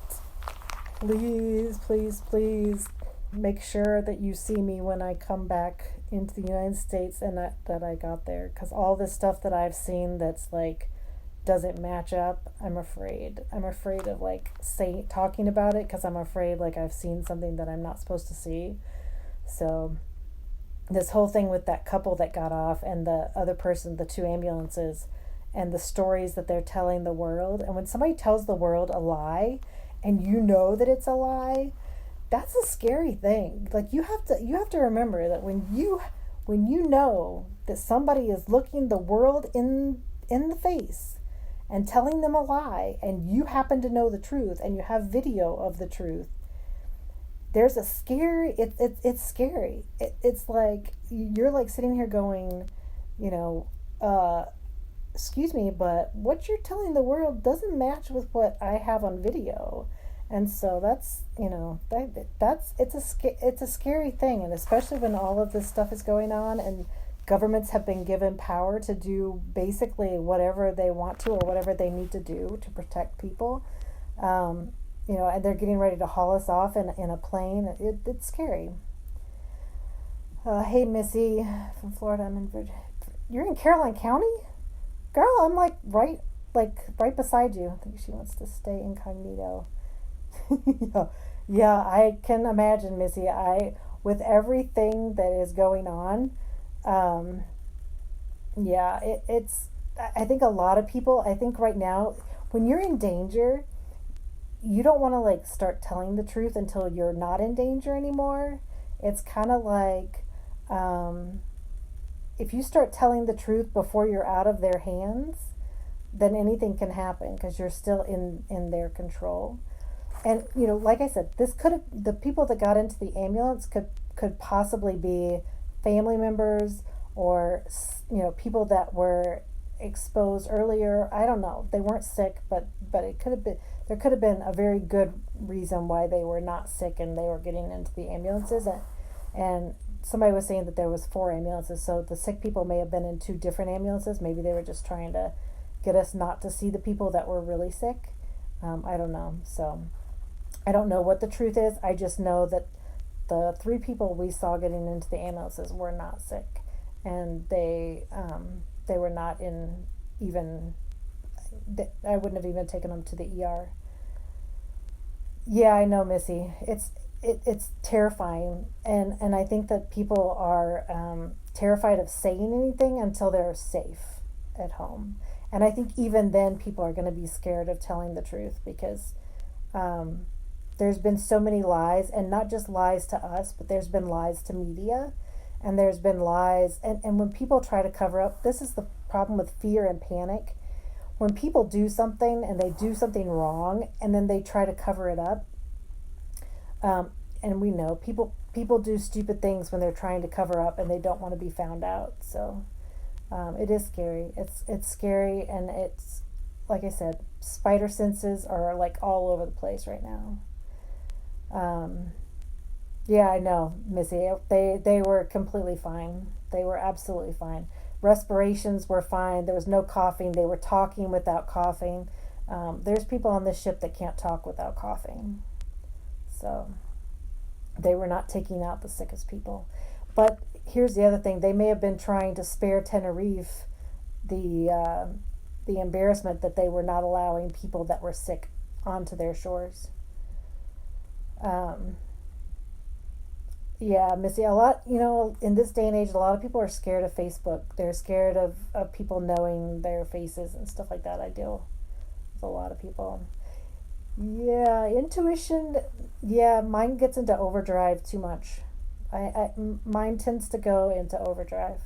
Speaker 2: please, please, please make sure that you see me when I come back into the United States and that I got there, because all this stuff that I've seen that's like doesn't match up, I'm afraid of like talking about it, because I'm afraid like I've seen something that I'm not supposed to see. So this whole thing with that couple that got off and the other person, the two ambulances, and the stories that they're telling the world, and when somebody tells the world a lie and you know that it's a lie, that's a scary thing. Like you have to remember that when you know that somebody is looking the world in the face and telling them a lie, and you happen to know the truth and you have video of the truth, there's a scary, it's scary. It's like you're like sitting here going, excuse me, but what you're telling the world doesn't match with what I have on video. And so that's, it's a scary thing. And especially when all of this stuff is going on and governments have been given power to do basically whatever they want to or whatever they need to do to protect people, and they're getting ready to haul us off in a plane. It's scary. Hey, Missy from Florida. I'm in Virginia. You're in Caroline County? Girl, I'm right beside you. I think she wants to stay incognito. Yeah, I can imagine, Missy. With everything that is going on, it's, I think a lot of people, I think right now, when you're in danger, you don't want to like start telling the truth until you're not in danger anymore. It's kind of like, if you start telling the truth before you're out of their hands, then anything can happen because you're still in their control. And, like I said, the people that got into the ambulance could possibly be family members or, people that were exposed earlier. I don't know. They weren't sick, but there could have been a very good reason why they were not sick and they were getting into the ambulances. And somebody was saying that there was 4 ambulances, so the sick people may have been in 2 different ambulances. Maybe they were just trying to get us not to see the people that were really sick. I don't know. So I don't know what the truth is. I just know that the 3 people we saw getting into the ambulances were not sick, and they were not in even. I wouldn't have even taken them to the ER. Yeah, I know, Missy. It's terrifying, and I think that people are terrified of saying anything until they're safe at home. And I think even then people are going to be scared of telling the truth because there's been so many lies, and not just lies to us, but there's been lies to media, and there's been lies. And when people try to cover up, this is the problem with fear and panic. When people do something and they do something wrong and then they try to cover it up, and we know people do stupid things when they're trying to cover up and they don't want to be found out. So it is scary. It's scary, and it's, like I said, spider senses are like all over the place right now. Yeah, I know, Missy. They were completely fine. They were absolutely fine. Respirations were fine. There was no coughing. They were talking without coughing. There's people on this ship that can't talk without coughing. So they were not taking out the sickest people. But here's the other thing. They may have been trying to spare Tenerife the embarrassment that they were not allowing people that were sick onto their shores. Yeah, Missy, a lot, in this day and age, a lot of people are scared of Facebook. They're scared of people knowing their faces and stuff like that. I deal with a lot of people. Yeah, intuition, yeah, mine gets into overdrive too much. Mine tends to go into overdrive.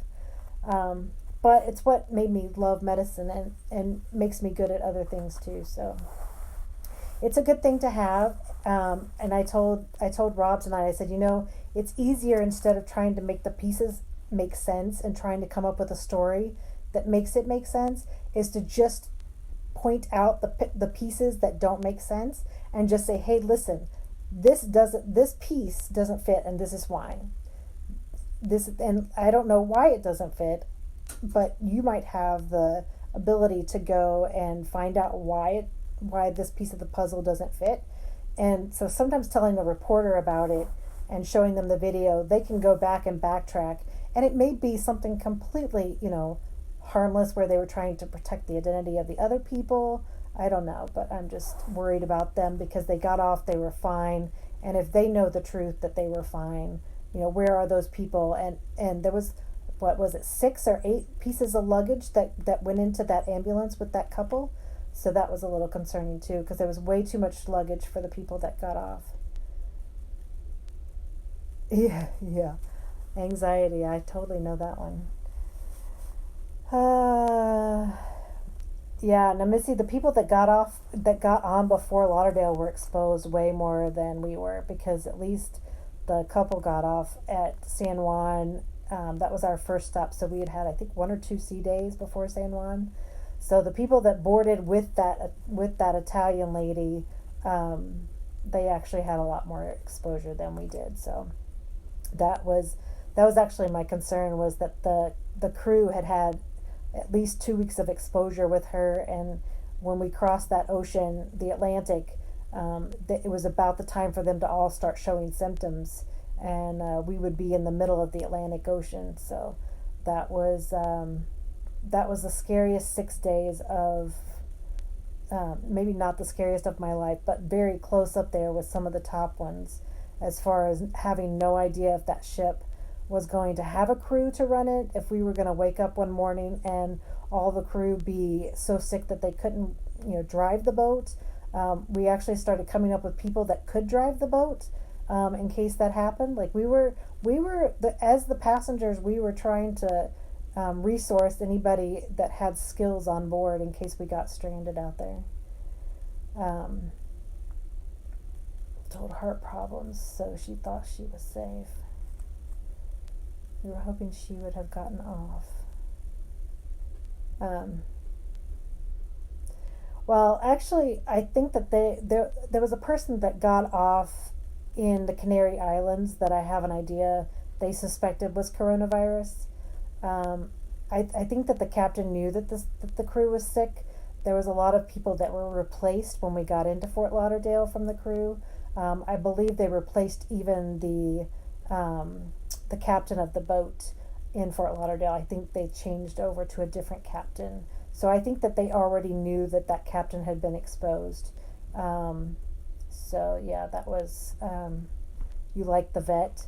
Speaker 2: But it's what made me love medicine and makes me good at other things too. So it's a good thing to have. And I told Rob tonight, I said, it's easier, instead of trying to make the pieces make sense and trying to come up with a story that makes it make sense, is to just point out the pieces that don't make sense and just say, hey, listen, this piece doesn't fit, and this is why. And I don't know why it doesn't fit, but you might have the ability to go and find out why this piece of the puzzle doesn't fit. And so sometimes telling a reporter about it and showing them the video, they can go back and backtrack, and it may be something completely, harmless, where they were trying to protect the identity of the other people. I don't know, but I'm just worried about them because they got off, they were fine, and if they know the truth that they were fine, where are those people? And there was, what was it, 6 or 8 pieces of luggage that went into that ambulance with that couple. So that was a little concerning too, because there was way too much luggage for the people that got off. Yeah. Anxiety, I totally know that one. Yeah, now Missy, the people that got on before Lauderdale were exposed way more than we were, because at least the couple got off at San Juan. That was our first stop, so we had I think 1 or 2 sea days before San Juan. So the people that boarded with that Italian lady, they actually had a lot more exposure than we did. So that was actually my concern, was that the crew had at least 2 weeks of exposure with her, and when we crossed that ocean, the Atlantic, it was about the time for them to all start showing symptoms, and we would be in the middle of the Atlantic Ocean. So that was the scariest 6 days of, maybe not the scariest of my life, but very close up there with some of the top ones, as far as having no idea if that ship was going to have a crew to run it, if we were going to wake up one morning and all the crew be so sick that they couldn't, drive the boat. We actually started coming up with people that could drive the boat, in case that happened. Like as the passengers, we were trying to resource anybody that had skills on board in case we got stranded out there. Told heart problems, so she thought she was safe. We were hoping she would have gotten off. Well, actually, I think that there was a person that got off in the Canary Islands that I have an idea they suspected was coronavirus. I think that the captain knew that the crew was sick. There was a lot of people that were replaced when we got into Fort Lauderdale from the crew. I believe they replaced even the captain of the boat in Fort Lauderdale. I think they changed over to a different captain. So I think that they already knew that captain had been exposed. So yeah, that was, you like the vet.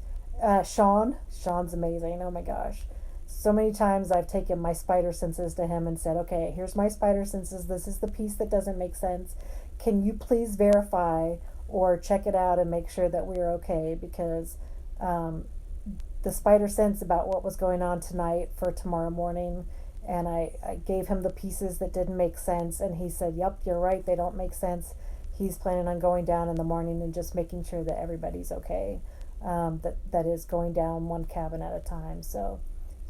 Speaker 2: Sean's amazing. Oh my gosh. So many times I've taken my spider senses to him and said, okay, here's my spider senses. This is the piece that doesn't make sense. Can you please verify or check it out and make sure that we're okay? Because the spider sense about what was going on tonight for tomorrow morning, and I gave him the pieces that didn't make sense, and he said, yep, you're right, they don't make sense. He's planning on going down in the morning and just making sure that everybody's okay. That is going down one cabin at a time. So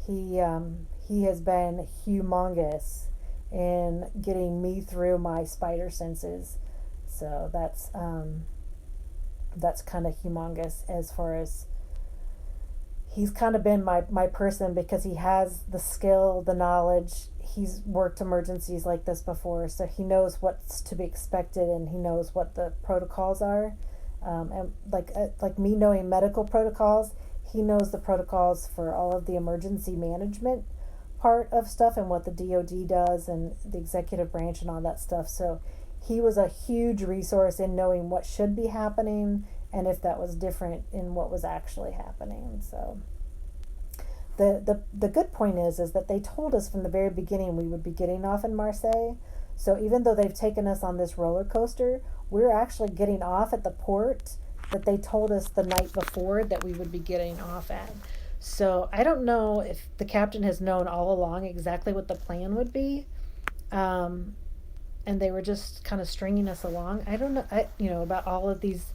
Speaker 2: he has been humongous in getting me through my spider senses. So that's kind of humongous, as far as he's kind of been my person, because he has the skill, the knowledge. He's worked emergencies like this before, so he knows what's to be expected, and he knows what the protocols are. And like me knowing medical protocols, he knows the protocols for all of the emergency management part of stuff, and what the DOD does, and the executive branch, and all that stuff. So he was a huge resource in knowing what should be happening, and if that was different in what was actually happening. So the good point is that they told us from the very beginning we would be getting off in Marseille. So even though they've taken us on this roller coaster, we're actually getting off at the port that they told us the night before that we would be getting off at. So I don't know if the captain has known all along exactly what the plan would be. and they were just kind of stringing us along. I don't know, about all of these,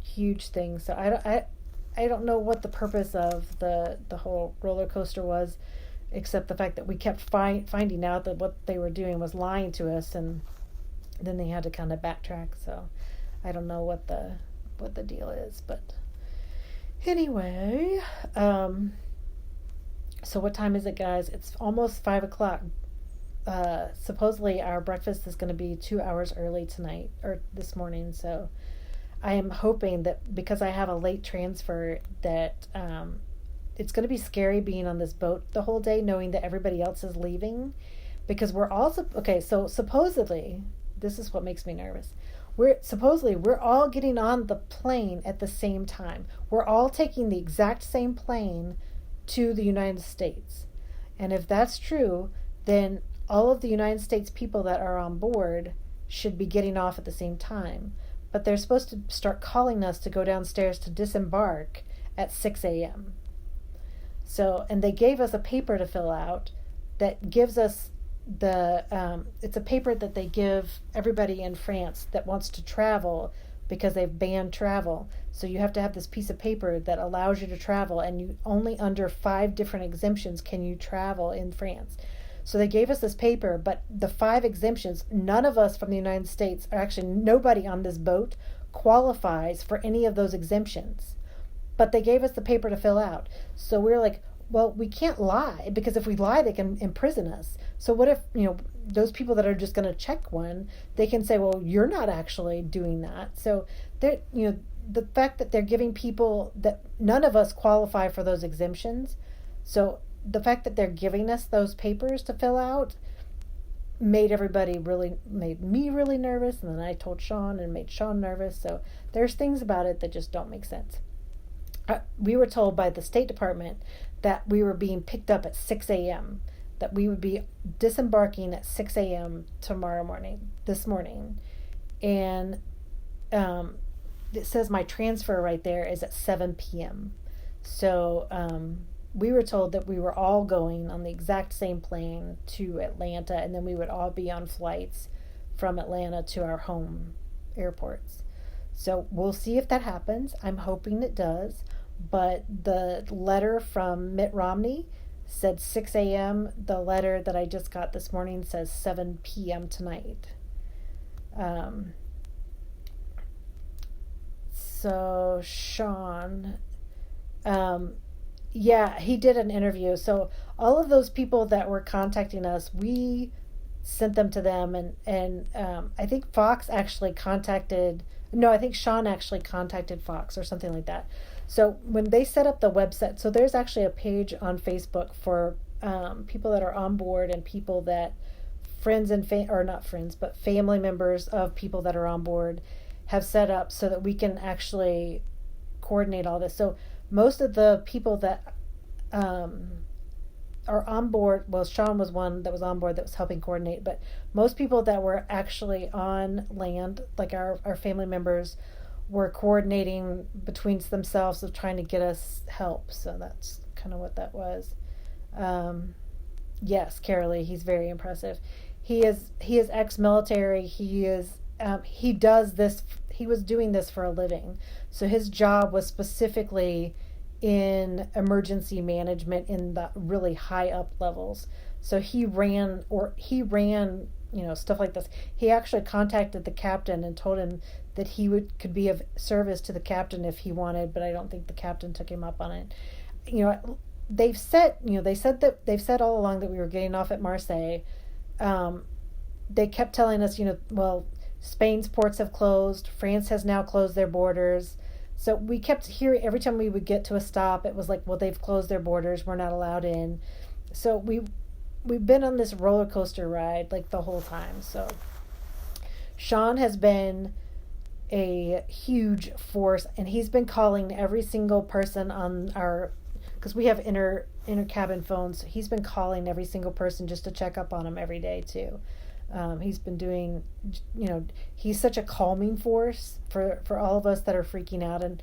Speaker 2: huge things. So I don't know what the purpose of the whole roller coaster was, except the fact that we kept finding out that what they were doing was lying to us, and then they had to kind of backtrack. So I don't know what the deal is, but anyway, so what time is it, guys? It's almost 5 o'clock. Supposedly our breakfast is going to be 2 hours early tonight or this morning, so I am hoping that because I have a late transfer that it's going to be scary being on this boat the whole day, knowing that everybody else is leaving, because we're all okay. So supposedly, this is what makes me nervous. We're all getting on the plane at the same time. We're all taking the exact same plane to the United States, and if that's true, then all of the United States people that are on board should be getting off at the same time. But they're supposed to start calling us to go downstairs to disembark at 6 a.m. So, and they gave us a paper to fill out that gives us it's a paper that they give everybody in France that wants to travel, because they've banned travel. So you have to have this piece of paper that allows you to travel, and you only under 5 different exemptions can you travel in France. So they gave us this paper, but the 5 exemptions, none of us from the United States, or actually nobody on this boat, qualifies for any of those exemptions. But they gave us the paper to fill out. So we're like, well, we can't lie, because if we lie, they can imprison us. So what if, those people that are just going to check one, they can say, well, you're not actually doing that. So they're, the fact that they're giving people that none of us qualify for those exemptions. So the fact that they're giving us those papers to fill out made me really nervous, and then I told Sean and made Sean nervous. So there's things about it that just don't make sense. We were told by the State Department that we were being picked up at 6 a.m., that we would be disembarking at 6 a.m. this morning. And it says my transfer right there is at 7 p.m. So we were told that we were all going on the exact same plane to Atlanta, and then we would all be on flights from Atlanta to our home airports. So we'll see if that happens. I'm hoping it does. But the letter from Mitt Romney said 6 a.m. The letter that I just got this morning says 7 p.m. tonight. So Sean, yeah, he did an interview. So all of those people that were contacting us, we sent them to them, and I think Fox actually contacted. No, I think Sean actually contacted Fox or something like that. So when they set up the website, so there's actually a page on Facebook for people that are on board, and people that family members of people that are on board have set up, so that we can actually coordinate all this. So most of the people that are on board, well, Sean was one that was on board that was helping coordinate, but most people that were actually on land, like our family members, were coordinating between themselves of trying to get us help. So that's kind of what that was. Yes, Carolee, he's very impressive. He is ex-military. He does this. He was doing this for a living. So his job was specifically in emergency management in the really high up levels. So he ran, stuff like this. He actually contacted the captain and told him that he could be of service to the captain if he wanted, but I don't think the captain took him up on it. They've said all along that we were getting off at Marseille. They kept telling us, well, Spain's ports have closed. France has now closed their borders. So we kept hearing, every time we would get to a stop, it was like, well, they've closed their borders. We're not allowed in. So we've been on this roller coaster ride like the whole time. So Sean has been a huge force, and he's been calling every single person on because we have inner cabin phones. So he's been calling every single person just to check up on them every day too. He's been doing, he's such a calming force for all of us that are freaking out. And,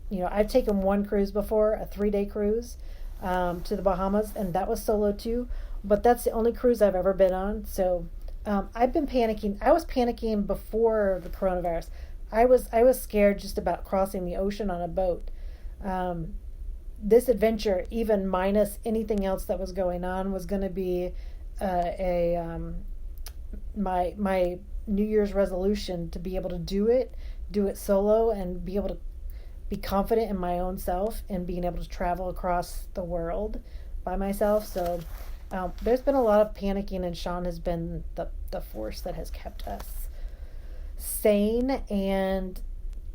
Speaker 2: I've taken one cruise before, a 3-day cruise to the Bahamas, and that was solo too. But that's the only cruise I've ever been on. So I've been panicking. I was panicking before the coronavirus. I was scared just about crossing the ocean on a boat. Um, this adventure, even minus anything else that was going on, was going to be a my New Year's resolution to be able to do it solo, and be able to be confident in my own self and being able to travel across the world by myself. So there's been a lot of panicking, and Sean has been the force that has kept us sane and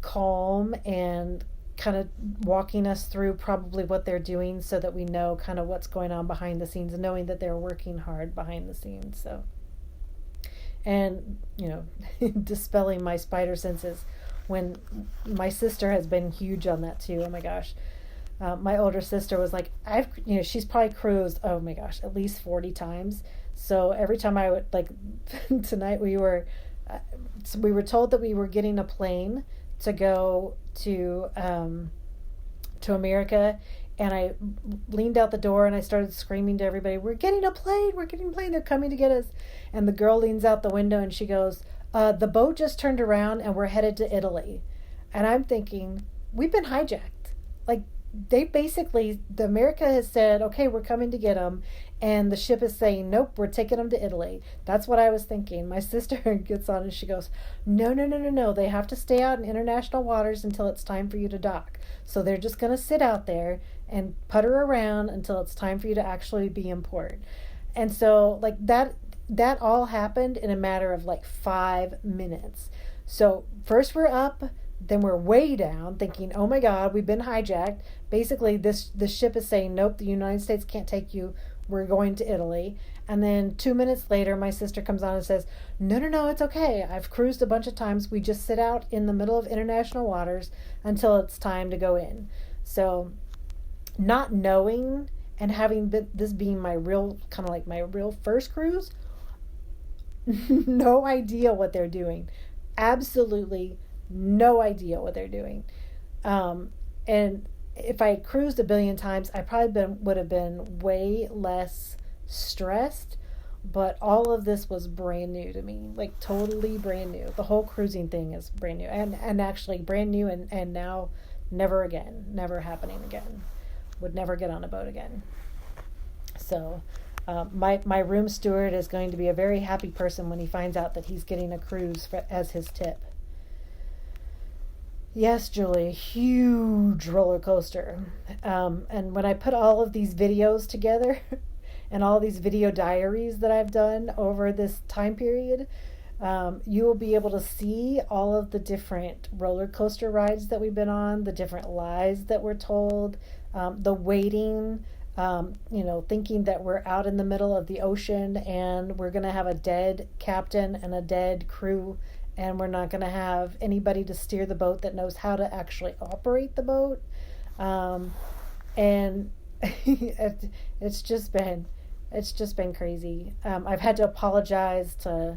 Speaker 2: calm, and kind of walking us through probably what they're doing, so that we know kind of what's going on behind the scenes, and knowing that they're working hard behind the scenes. So, and dispelling my spider senses, when my sister has been huge on that too. Oh my gosh. My older sister was like, she's probably cruised, oh my gosh, at least 40 times. So every time I would, like, tonight we were told that we were getting a plane to go to America, and I leaned out the door and I started screaming to everybody, we're getting a plane, they're coming to get us. And the girl leans out the window and she goes, the boat just turned around and we're headed to Italy. And I'm thinking, we've been hijacked. Like, the America has said, okay, we're coming to get them, and the ship is saying, nope, we're taking them to Italy. That's what I was thinking. My sister gets on and she goes, no, they have to stay out in international waters until it's time for you to dock. So they're just going to sit out there and putter around until it's time for you to actually be in port. And so, like, that all happened in a matter of like 5 minutes. So first we're up, then we're way down, thinking, oh my God, we've been hijacked. Basically, this ship is saying, nope, the United States can't take you. We're going to Italy. And then 2 minutes later, my sister comes on and says, no, it's okay. I've cruised a bunch of times. We just sit out in the middle of international waters until it's time to go in. So not knowing, and having this being my real, kind of like my real first cruise, no idea what they're doing. Absolutely no idea what they're doing. And if I cruised a billion times, I probably would have been way less stressed. But all of this was brand new to me, like totally brand new. The whole cruising thing is brand new, and actually brand new, and now never again, never happening again. Would never get on a boat again. So my room steward is going to be a very happy person when he finds out that he's getting a cruise as his tip. Yes, Julie, huge roller coaster. And when I put all of these videos together and all these video diaries that I've done over this time period, you will be able to see all of the different roller coaster rides that we've been on, the different lies that we're told, the waiting, thinking that we're out in the middle of the ocean and we're going to have a dead captain and a dead crew, and we're not going to have anybody to steer the boat that knows how to actually operate the boat. And it's just been crazy. I've had to apologize to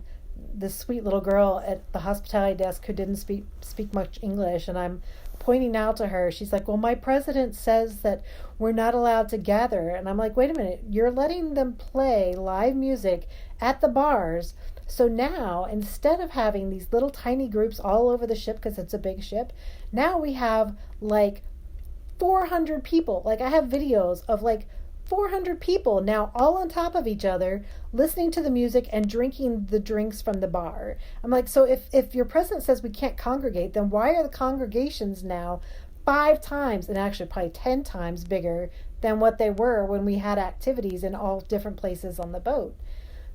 Speaker 2: this sweet little girl at the hospitality desk who didn't speak much English, and I'm pointing out to her, she's like, well, my president says that we're not allowed to gather. And I'm like, wait a minute, you're letting them play live music at the bars. So now, instead of having these little tiny groups all over the ship, because it's a big ship, now we have like 400 people. Like, I have videos of like 400 people now all on top of each other, listening to the music and drinking the drinks from the bar. I'm like, so if your president says we can't congregate, then why are the congregations now 5 times, and actually probably 10 times bigger than what they were when we had activities in all different places on the boat?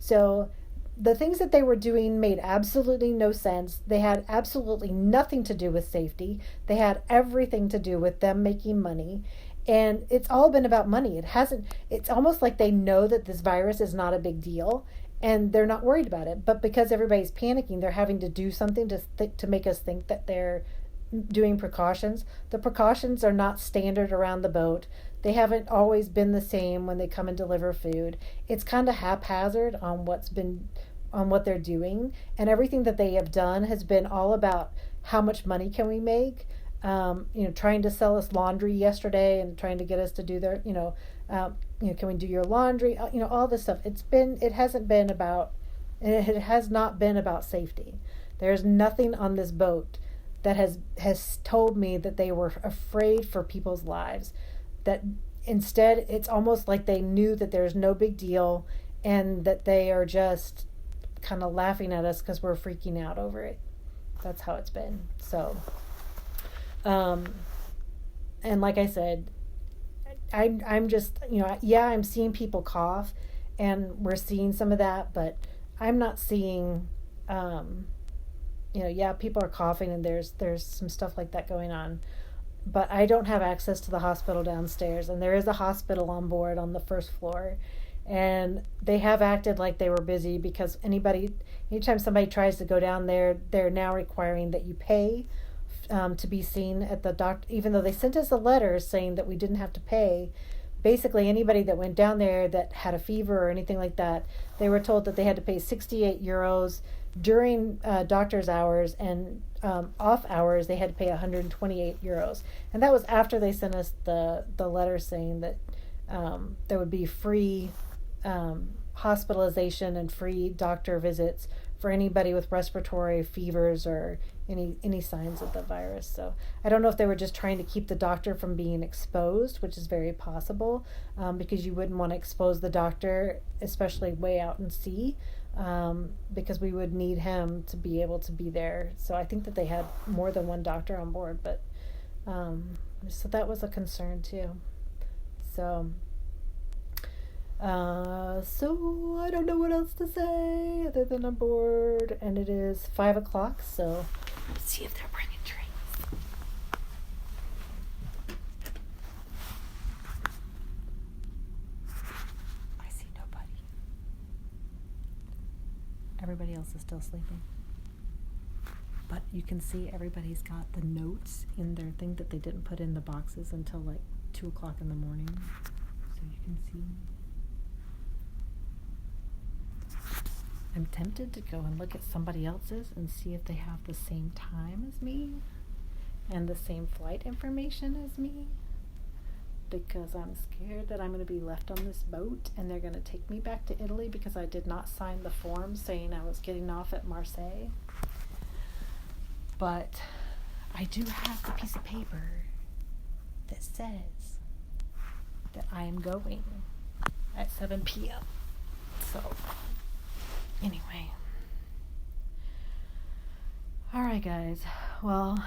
Speaker 2: So the things that they were doing made absolutely no sense. They had absolutely nothing to do with safety. They had everything to do with them making money. And it's all been about money. It's almost like they know that this virus is not a big deal and they're not worried about it. But because everybody's panicking, they're having to do something to make us think that they're doing precautions. The precautions are not standard around the boat. They haven't always been the same when they come and deliver food. It's kind of haphazard on what they're doing. And everything that they have done has been all about how much money can we make. Trying to sell us laundry yesterday and trying to get us to do their, can we do your laundry? All this stuff. It hasn't been about And it has not been about safety. There's nothing on this boat that has told me that they were afraid for people's lives. That instead, it's almost like they knew that there's no big deal and that they are just kind of laughing at us because we're freaking out over it. That's how it's been. So, and like I said, I'm just, I'm seeing people cough, and we're seeing some of that, but I'm not seeing, people are coughing and there's some stuff like that going on, but I don't have access to the hospital downstairs, and there is a hospital on board on the first floor, and they have acted like they were busy because anytime somebody tries to go down there, they're now requiring that you pay to be seen at the doctor, even though they sent us a letter saying that we didn't have to pay. Basically, anybody that went down there that had a fever or anything like that, they were told that they had to pay 68 euros during doctor's hours, and off hours they had to pay 128 euros. And that was after they sent us the letter saying that there would be free hospitalization and free doctor visits for anybody with respiratory fevers or any signs of the virus. So I don't know if they were just trying to keep the doctor from being exposed, which is very possible, because you wouldn't want to expose the doctor, especially way out in sea, because we would need him to be able to be there. So I think that they had more than one doctor on board, but so that was a concern too. So I don't know what else to say other than I'm bored, and it is 5:00, so let's see if they're bringing drinks. I see nobody. Everybody else is still sleeping. But you can see everybody's got the notes in their thing that they didn't put in the boxes until like 2:00 in the morning. So you can see. I'm tempted to go and look at somebody else's and see if they have the same time as me and the same flight information as me, because I'm scared that I'm going to be left on this boat and they're going to take me back to Italy because I did not sign the form saying I was getting off at Marseille. But I do have the piece of paper that says that I am going at 7 p.m. So anyway. All right, guys. Well,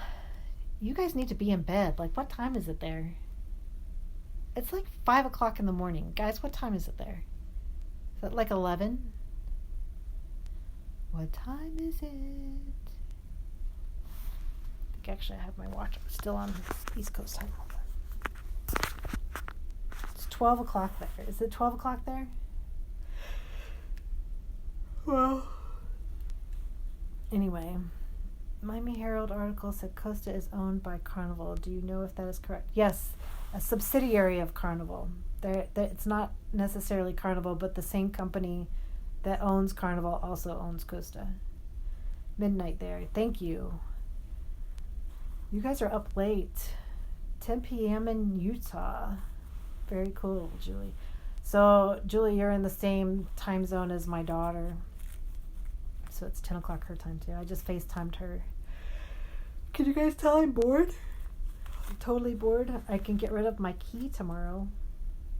Speaker 2: you guys need to be in bed. Like, what time is it there? It's like 5:00 in the morning. Guys, what time is it there? Is it like 11? What time is it? I think actually I have my watch still on East Coast time. It's 12 o'clock there. Is it 12 o'clock there? Well, anyway, Miami Herald article said Costa is owned by Carnival. Do you know if that is correct? Yes, a subsidiary of Carnival. It's not necessarily Carnival, but the same company that owns Carnival also owns Costa. Midnight there. Thank you. You guys are up late. 10 p.m. in Utah. Very cool, Julie. So, Julie, you're in the same time zone as my daughter. So it's 10 o'clock her time too. I just FaceTimed her. Can you guys tell I'm bored? I'm totally bored. I can get rid of my key tomorrow.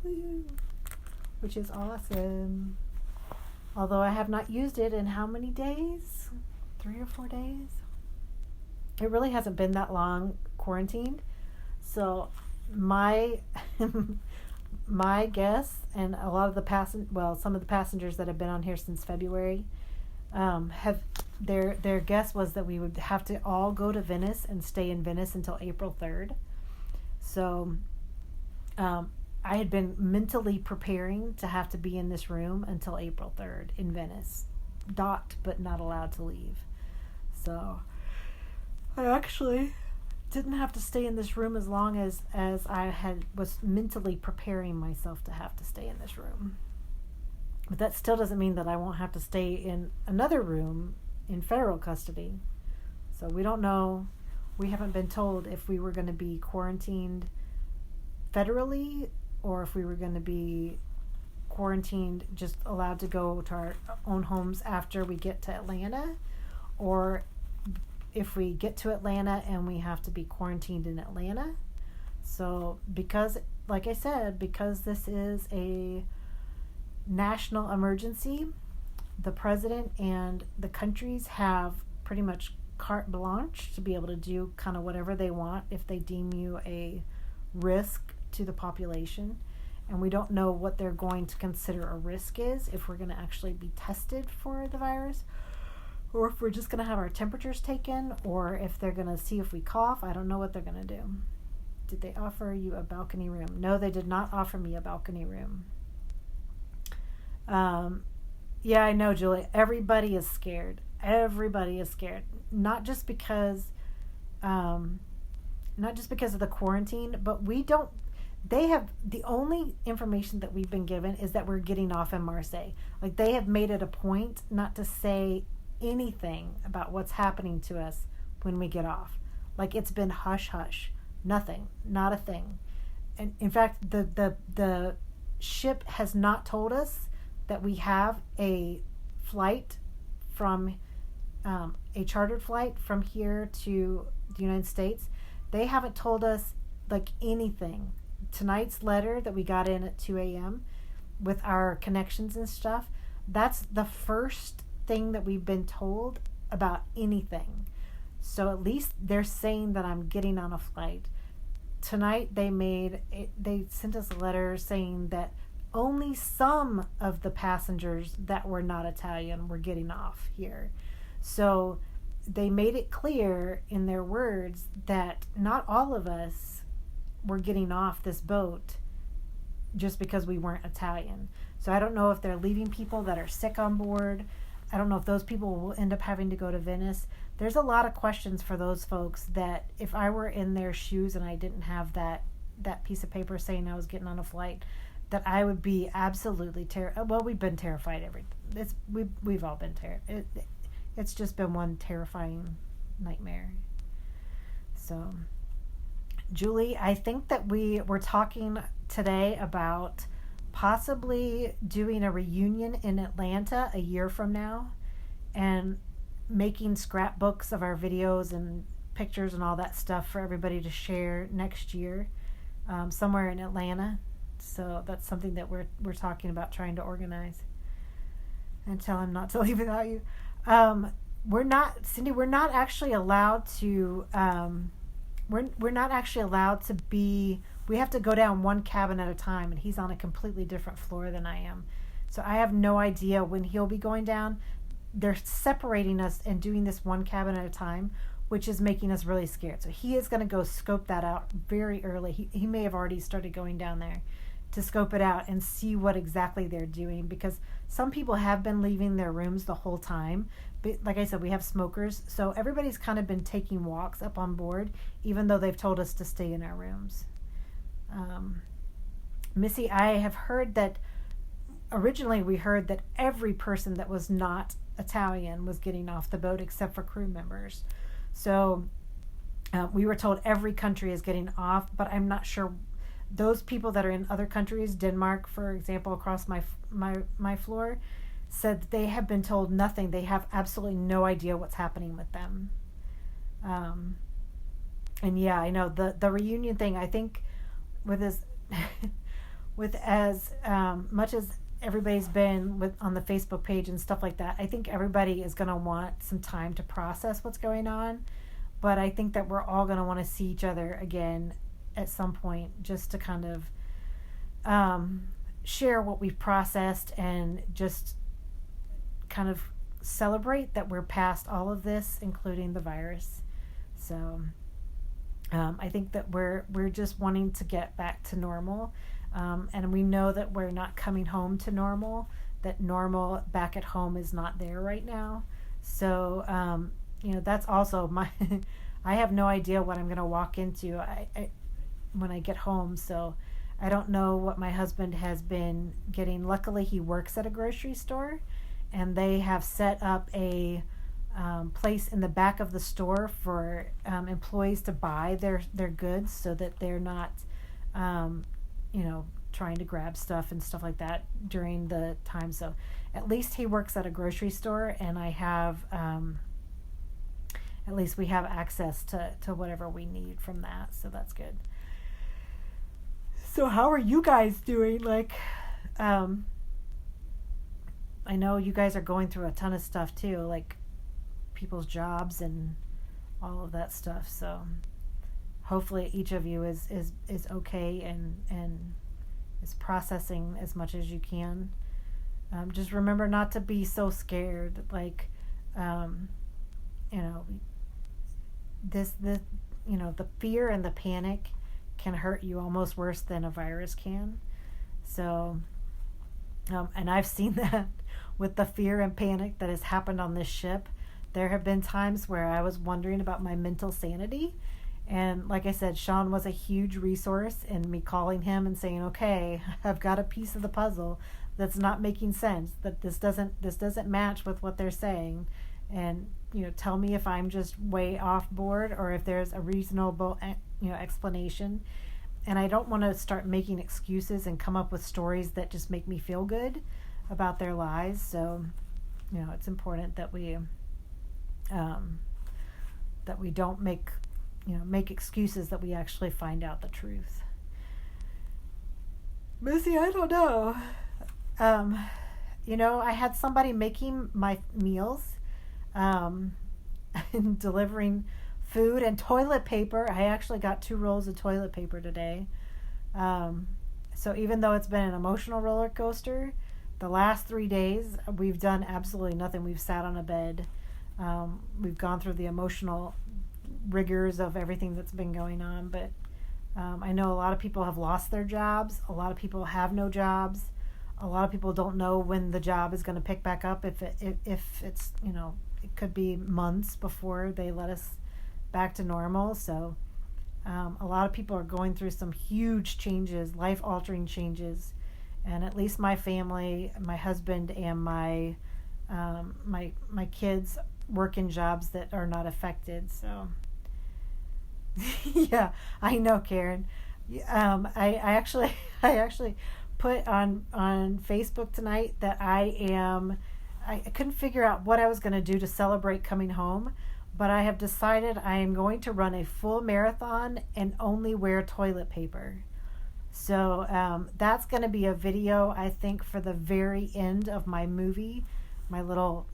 Speaker 2: Woo-hoo. Which is awesome. Although I have not used it in how many days? 3 or 4 days? It really hasn't been that long quarantined. So my my guess, and a lot of the some of the passengers that have been on here since February, have their guess was that we would have to all go to Venice and stay in Venice until April 3rd. So I had been mentally preparing to have to be in this room until April 3rd in Venice, docked but not allowed to leave. So I actually didn't have to stay in this room as long as I was mentally preparing myself to have to stay in this room. But that still doesn't mean that I won't have to stay in another room in federal custody. So we don't know. We haven't been told if we were going to be quarantined federally or if we were going to be quarantined, just allowed to go to our own homes after we get to Atlanta, or if we get to Atlanta and we have to be quarantined in Atlanta. So because, like I said, because this is a national emergency, the president and the countries have pretty much carte blanche to be able to do kind of whatever they want if they deem you a risk to the population. And we don't know what they're going to consider a risk is, if we're going to actually be tested for the virus, or if we're just going to have our temperatures taken, or if they're going to see if we cough. I don't know what they're going to do. Did they offer you a balcony room? No, they did not offer me a balcony room. Yeah, I know, Julie. Everybody is scared. Everybody is scared. Not just because of the quarantine, but they have, the only information that we've been given is that we're getting off in Marseille. Like, they have made it a point not to say anything about what's happening to us when we get off. Like, it's been hush hush. Nothing. Not a thing. And in fact, the ship has not told us that we have a flight from a chartered flight from here to the United States. They haven't told us like anything. Tonight's letter that we got in at 2 a.m. with our connections and stuff, that's the first thing that we've been told about anything. So at least they're saying that I'm getting on a flight. Tonight they sent us a letter saying that only some of the passengers that were not Italian were getting off here. So they made it clear in their words that not all of us were getting off this boat just because we weren't Italian. So I don't know if they're leaving people that are sick on board. I don't know if those people will end up having to go to Venice. There's a lot of questions for those folks that if I were in their shoes and I didn't have that piece of paper saying I was getting on a flight, that I would be absolutely terrified. Well, we've been terrified. We've all been terrified. It's just been one terrifying nightmare. So, Julie, I think that we were talking today about possibly doing a reunion in Atlanta a year from now and making scrapbooks of our videos and pictures and all that stuff for everybody to share next year somewhere in Atlanta. So that's something that we're talking about trying to organize. And tell him not to leave without you. We're not actually allowed to we're not actually allowed to be, we have to go down one cabin at a time, and he's on a completely different floor than I am. So I have no idea when he'll be going down. They're separating us and doing this one cabin at a time, which is making us really scared. So he is going to go scope that out very early. He may have already started going down there to scope it out and see what exactly they're doing, because some people have been leaving their rooms the whole time. But like I said, we have smokers, so everybody's kind of been taking walks up on board, even though they've told us to stay in our rooms. Missy, I have heard that originally we heard that every person that was not Italian was getting off the boat except for crew members. So we were told every country is getting off, but I'm not sure. Those people that are in other countries, Denmark, for example, across my floor, said that they have been told nothing. They have absolutely no idea what's happening with them. And yeah, I know the reunion thing, I think with as much as everybody's been on the Facebook page and stuff like that, I think everybody is going to want some time to process what's going on. But I think that we're all going to want to see each other again at some point, just to kind of share what we've processed and just kind of celebrate that we're past all of this, including the virus. So I think that we're just wanting to get back to normal, and we know that we're not coming home to normal, that normal back at home is not there right now. So that's also my I have no idea what I'm going to walk into when I get home. So I don't know what my husband has been getting. Luckily, he works at a grocery store, and they have set up a place in the back of the store for employees to buy their goods, so that they're not trying to grab stuff and stuff like that during the time. So at least he works at a grocery store, and I have, at least we have access to whatever we need from that. So that's good. So how are you guys doing? Like, I know you guys are going through a ton of stuff too, like people's jobs and all of that stuff. So hopefully each of you is okay and is processing as much as you can. Just remember not to be so scared. Like, this the fear and the panic can hurt you almost worse than a virus can. So, and I've seen that with the fear and panic that has happened on this ship. There have been times where I was wondering about my mental sanity. And like I said, Sean was a huge resource in me calling him and saying, okay, I've got a piece of the puzzle that's not making sense, that this doesn't match with what they're saying. And, tell me if I'm just way off board or if there's a reasonable, explanation. And I don't want to start making excuses and come up with stories that just make me feel good about their lies. So, it's important that we don't make excuses, that we actually find out the truth. Missy, I don't know. I had somebody making my meals, and delivering food and toilet paper. I actually got 2 rolls of toilet paper today. So even though it's been an emotional roller coaster, the last 3 days we've done absolutely nothing. We've sat on a bed. We've gone through the emotional rigors of everything that's been going on. But I know a lot of people have lost their jobs. A lot of people have no jobs. A lot of people don't know when the job is going to pick back up. If it's it could be months before they let us back to normal. So a lot of people are going through some huge changes, life-altering changes. And at least my family, my husband, and my kids work in jobs that are not affected. So yeah, I know, Karen. I actually put on Facebook tonight that I couldn't figure out what I was going to do to celebrate coming home, but I have decided I am going to run a full marathon and only wear toilet paper. So that's going to be a video, I think, for the very end of my movie, my little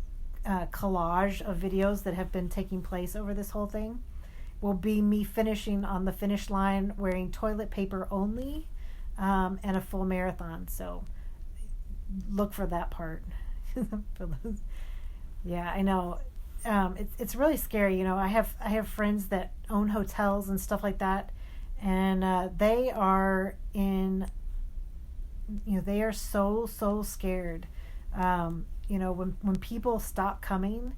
Speaker 2: collage of videos that have been taking place over this whole thing. Will be me finishing on the finish line wearing toilet paper only, and a full marathon. So look for that part. Yeah, I know. It's really scary. I have friends that own hotels and stuff like that, and they are they are so scared. When people stop coming.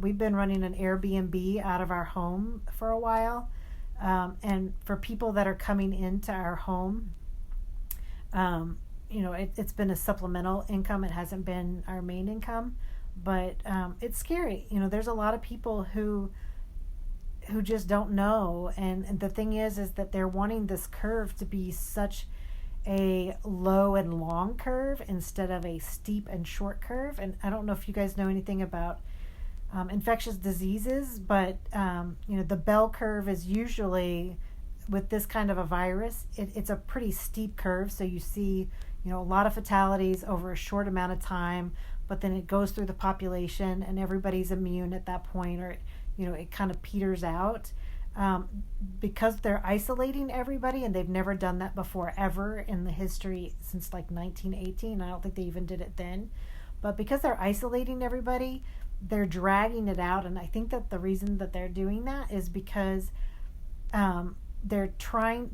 Speaker 2: We've been running an Airbnb out of our home for a while. And for people that are coming into our home, it's been a supplemental income. It hasn't been our main income, but it's scary. There's a lot of people who just don't know. And the thing is that they're wanting this curve to be such a low and long curve instead of a steep and short curve. And I don't know if you guys know anything about infectious diseases, but the bell curve is usually, with this kind of a virus, it's a pretty steep curve. So you see, a lot of fatalities over a short amount of time, but then it goes through the population and everybody's immune at that point, or it kind of peters out, because they're isolating everybody, and they've never done that before ever in the history since like 1918. I don't think they even did it then, but because they're isolating everybody, they're dragging it out. And I think that the reason that they're doing that is because they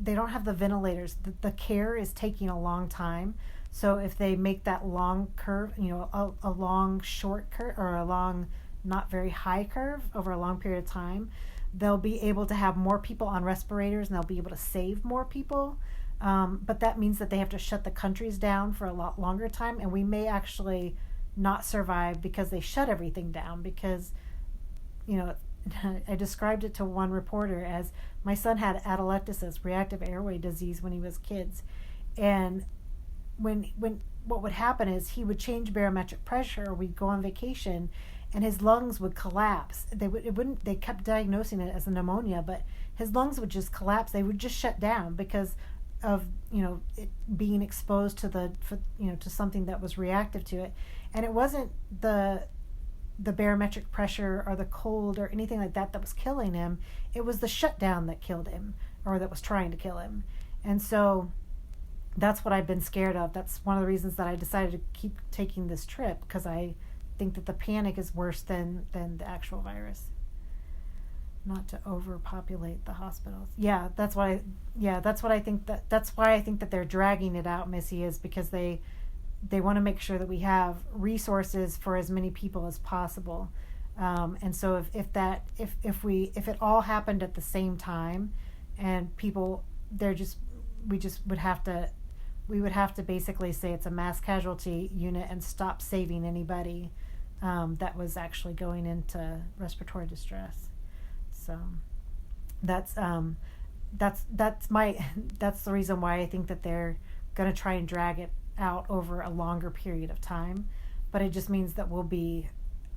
Speaker 2: don't have the ventilators. The care is taking a long time. So if they make that long curve, a long short curve, or a long not very high curve over a long period of time, they'll be able to have more people on respirators, and they'll be able to save more people. But that means that they have to shut the countries down for a lot longer time, and we may actually not survive because they shut everything down. Because I described it to one reporter as, my son had atelectasis, reactive airway disease, when he was kids, And when what would happen is he would change barometric pressure, we'd go on vacation, and his lungs would collapse. They kept diagnosing it as a pneumonia, but his lungs would just collapse. They would just shut down because of it being exposed to to something that was reactive to it. And it wasn't the barometric pressure or the cold or anything like that was killing him. It was the shutdown that killed him, or that was trying to kill him. And so that's what I've been scared of. That's one of the reasons that I decided to keep taking this trip, because I think that the panic is worse than the actual virus. Not to overpopulate the hospitals. That's what I think. That's why I think that they're dragging it out, Missy, is because they want to make sure that we have resources for as many people as possible. And so if it all happened at the same time, and people, we would have to basically say it's a mass casualty unit and stop saving anybody that was actually going into respiratory distress. So that's the reason why I think that they're going to try and drag it out over a longer period of time. But it just means that we'll be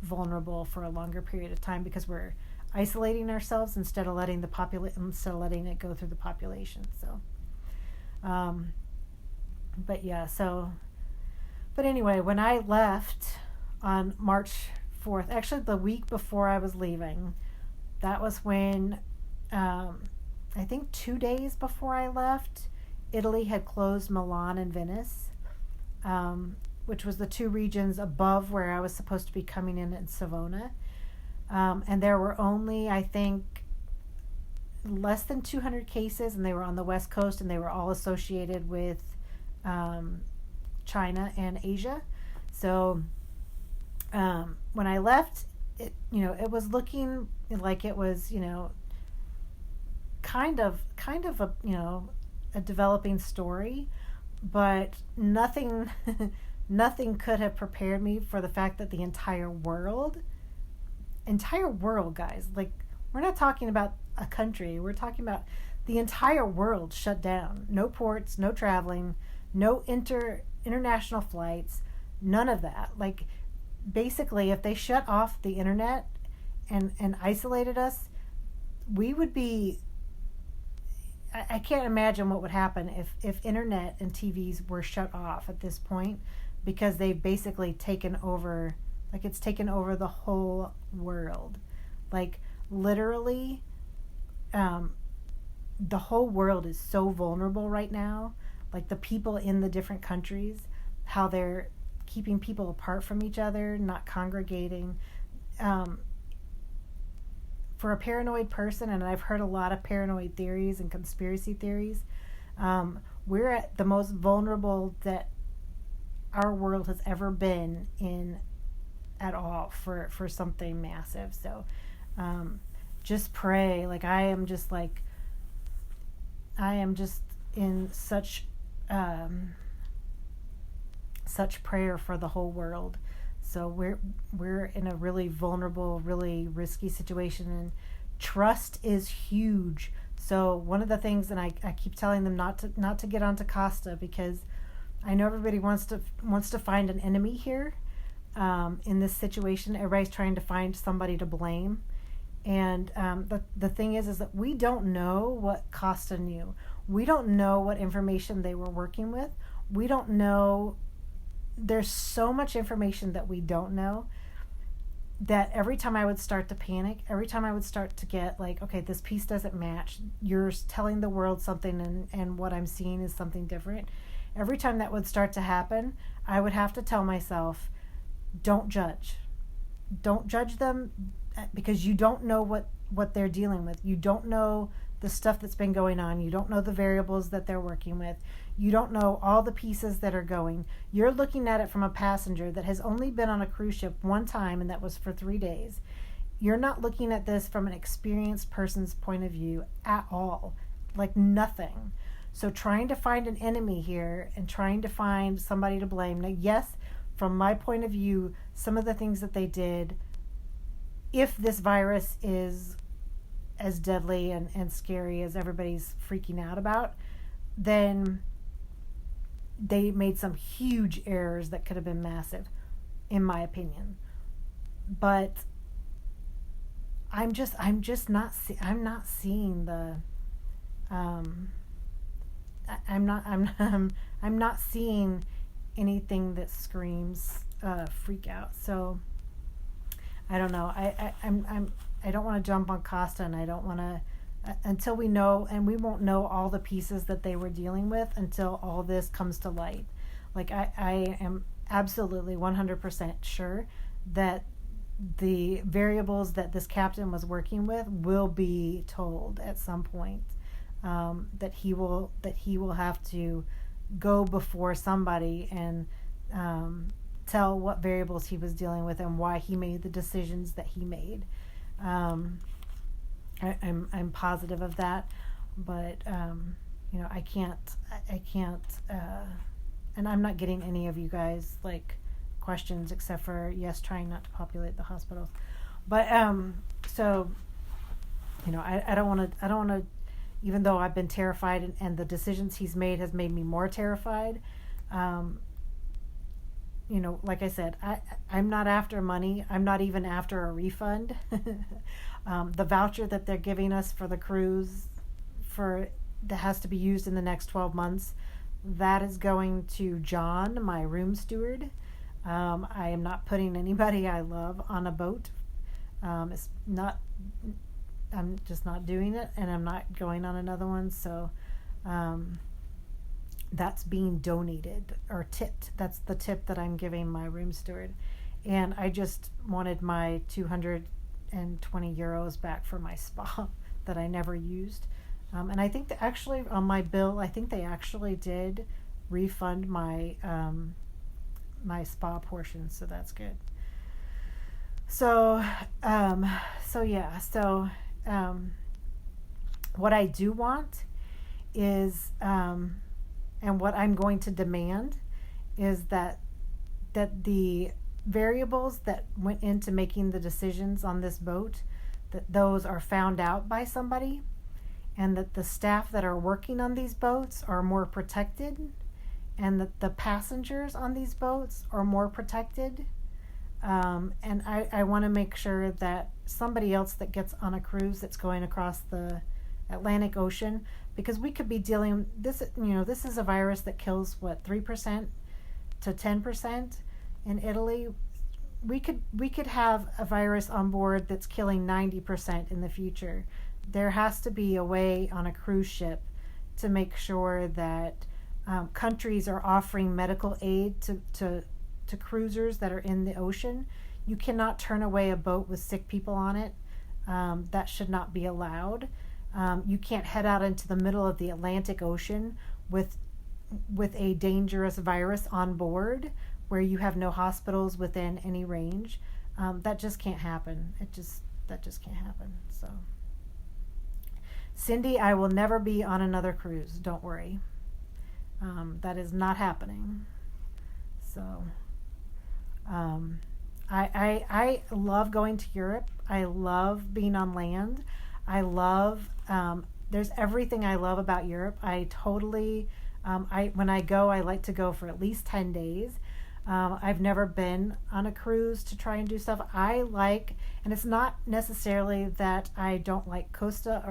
Speaker 2: vulnerable for a longer period of time because we're isolating ourselves instead of letting it go through the population. So but anyway, when I left on March 4th, actually the week before I was leaving, that was when, I think 2 days before I left, Italy had closed Milan and Venice, which was the two regions above where I was supposed to be coming in Savona. And there were only, I think, less than 200 cases, and they were on the West Coast, and they were all associated with China and Asia. So when I left, it was looking like it was, kind of a developing story, but nothing could have prepared me for the fact that the entire world, guys, like, we're not talking about a country, we're talking about the entire world shut down. No ports, no traveling, no international flights, none of that. Like, basically, if they shut off the internet and isolated us, we would be, I can't imagine what would happen if internet and TVs were shut off at this point, because they've basically taken over, like, it's taken over the whole world. Like, literally, the whole world is so vulnerable right now. Like, the people in the different countries, how they're keeping people apart from each other, not congregating. For a paranoid person, and I've heard a lot of paranoid theories and conspiracy theories, we're at the most vulnerable that our world has ever been in at all for something massive. So just pray. Like, I am just in such prayer for the whole world. So we're in a really vulnerable, really risky situation, and trust is huge. So one of the things, and I keep telling them not to get onto Costa, because I know everybody wants to find an enemy here. In this situation, everybody's trying to find somebody to blame, and the thing is that we don't know what Costa knew. We don't know what information they were working with. We don't know. There's so much information that we don't know, that every time I would start to panic, every time I would start to get like, okay, this piece doesn't match, you're telling the world something and what I'm seeing is something different. Every time that would start to happen, I would have to tell myself, don't judge them, because you don't know what they're dealing with. You don't know the stuff that's been going on. You don't know the variables that they're working with. You don't know all the pieces that are going. You're looking at it from a passenger that has only been on a cruise ship one time, and that was for 3 days. You're not looking at this from an experienced person's point of view at all. Like, nothing. So trying to find an enemy here and trying to find somebody to blame. Now, yes, from my point of view, some of the things that they did, if this virus is as deadly and scary as everybody's freaking out about, then they made some huge errors that could have been massive, in my opinion. But I'm not seeing the I'm not seeing anything that screams freak out. So I don't know. I don't want to jump on Costa, and I don't want to until we know, and we won't know all the pieces that they were dealing with until all this comes to light. Like I am absolutely 100% sure that the variables that this captain was working with will be told at some point. That he will have to go before somebody and tell what variables he was dealing with and why he made the decisions that he made. I'm positive of that, but I can't, and I'm not getting any of you guys like questions except for trying not to populate the hospitals, but so I don't want to. Even though I've been terrified, and the decisions he's made has made me more terrified. Like I said, I'm not after money. I'm not even after a refund. The voucher that they're giving us for the cruise that has to be used in the next 12 months, that is going to John, my room steward. I am not putting anybody I love on a boat. It's not... I'm just not doing it, and I'm not going on another one. So that's being donated or tipped. That's the tip that I'm giving my room steward. And I just wanted my 220 euros back for my spa that I never used. And I think that actually on my bill, I think they actually did refund my my spa portion. So that's good. So what I do want is, and what I'm going to demand is that the variables that went into making the decisions on this boat, that those are found out by somebody, and that the staff that are working on these boats are more protected, and that the passengers on these boats are more protected. And I want to make sure that somebody else that gets on a cruise that's going across the Atlantic Ocean, because we could be dealing this. This is a virus that kills 3% to 10% in Italy. We could have a virus on board that's killing 90% in the future. There has to be a way on a cruise ship to make sure that countries are offering medical aid to cruisers that are in the ocean. You cannot turn away a boat with sick people on it. That should not be allowed. You can't head out into the middle of the Atlantic Ocean with a dangerous virus on board where you have no hospitals within any range. That just can't happen. That just can't happen. So, Cindy, I will never be on another cruise. Don't worry. That is not happening. So, I love going to Europe. I love being on land. I love, there's everything I love about Europe. I totally, when I go, I like to go for at least 10 days. I've never been on a cruise to try and do stuff. And it's not necessarily that I don't like Costa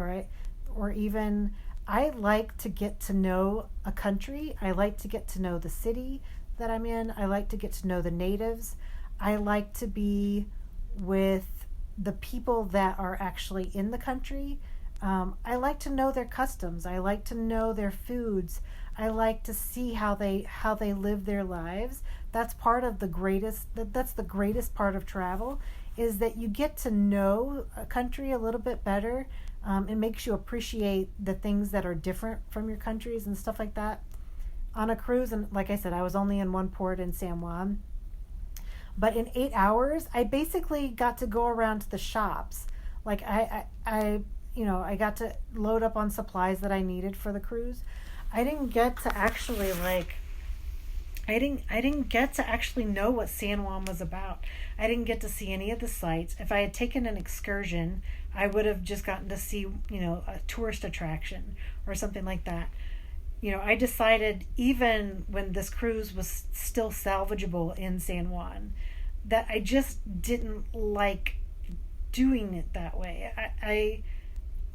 Speaker 2: or even, I like to get to know a country. I like to get to know the city that I'm in. I like to get to know the natives. I like to be with the people that are actually in the country. I like to know their customs. I like to know their foods. I like to see how they live their lives. That's the greatest part of travel, is that you get to know a country a little bit better. It makes you appreciate the things that are different from your countries and stuff like that. On a cruise, and like I said, I was only in one port in San Juan, but in 8 hours, I basically got to go around to the shops. Like I got to load up on supplies that I needed for the cruise. I didn't get to actually I didn't get to actually know what San Juan was about. I didn't get to see any of the sites. If I had taken an excursion, I would have just gotten to see, a tourist attraction or something like that. I decided, even when this cruise was still salvageable in San Juan, that I just didn't like doing it that way.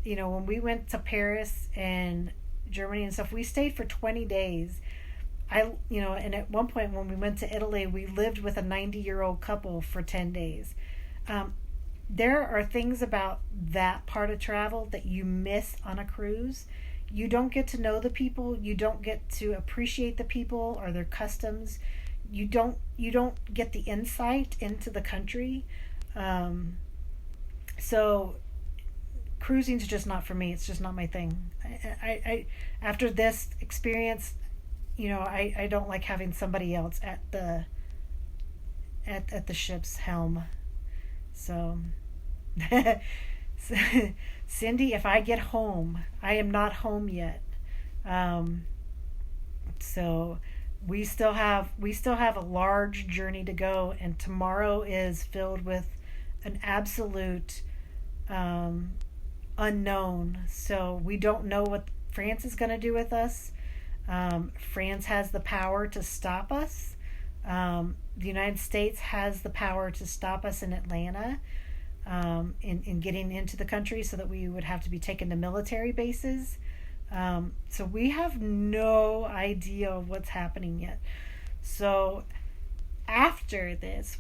Speaker 2: When we went to Paris and Germany and stuff, we stayed for 20 days. And at one point when we went to Italy, we lived with a 90-year-old couple for 10 days. There are things about that part of travel that you miss on a cruise. You don't get to know the people. You don't get to appreciate the people or their customs. You don't get the insight into the country. So cruising's just not for me. It's just not my thing. I after this experience, I don't like having somebody else at the ship's helm. So Cindy, if I get home, I am not home yet. So we still have a large journey to go, and tomorrow is filled with an absolute unknown. So we don't know what France is going to do with us. France has the power to stop us. The United States has the power to stop us in Atlanta, in getting into the country, so that we would have to be taken to military bases. So we have no idea of what's happening yet. So after this,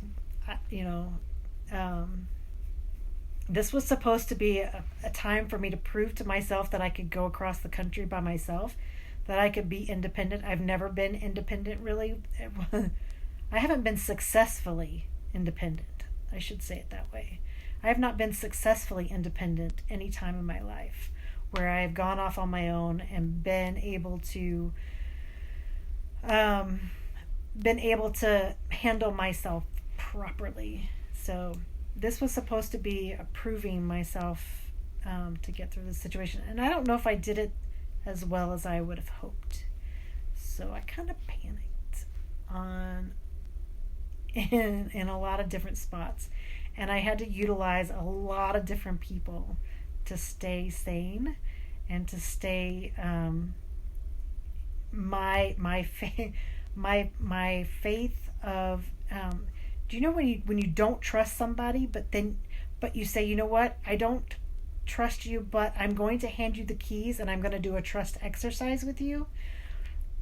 Speaker 2: this was supposed to be a time for me to prove to myself that I could go across the country by myself, that I could be independent. I've never been independent, really. I haven't been successfully independent. I should say it that way. I have not been successfully independent any time in my life where I have gone off on my own and been able to handle myself properly. So this was supposed to be proving myself to get through this situation. And I don't know if I did it as well as I would have hoped. So I kind of panicked in a lot of different spots. And I had to utilize a lot of different people to stay sane and to stay my faith of do you know when you don't trust somebody, but you say, you know what, I don't trust you, but I'm going to hand you the keys and I'm going to do a trust exercise with you.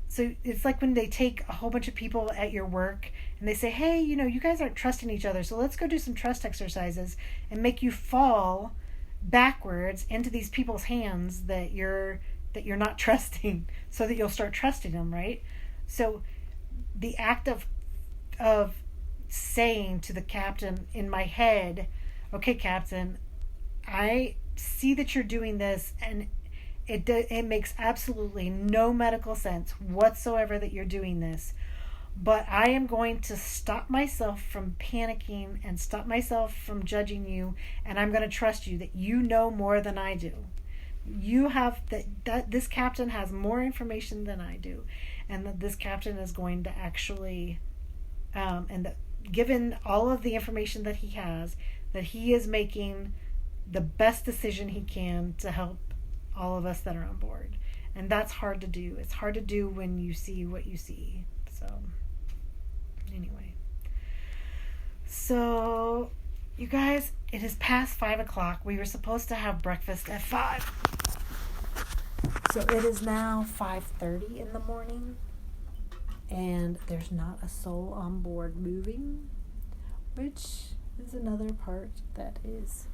Speaker 2: So it's like when they take a whole bunch of people at your work and they say, hey, you guys aren't trusting each other, so let's go do some trust exercises and make you fall backwards into these people's hands that you're not trusting, so that you'll start trusting them, right? So the act of saying to the captain in my head, okay, Captain, I see that you're doing this, and it makes absolutely no medical sense whatsoever that you're doing this, but I am going to stop myself from panicking and stop myself from judging you, and I'm going to trust you that you know more than I do. You have that this captain has more information than I do, and that this captain is going to actually and that given all of the information that he has, that he is making the best decision he can to help all of us that are on board. And that's hard to do. It's hard to do when you see what you see. So anyway, so you guys, it is past 5:00. We were supposed to have breakfast at 5. So it is now 5:30 in the morning, and there's not a soul on board moving, which is another part that is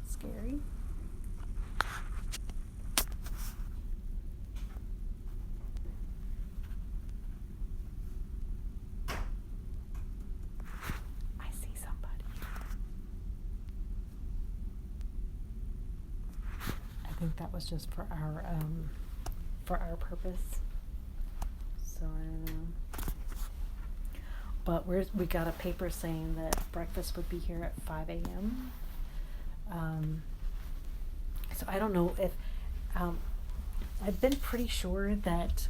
Speaker 2: scary. I see somebody. I think that was just for our purpose. So I don't know. But we got a paper saying that breakfast would be here at 5 a.m. So I don't know if I've been pretty sure that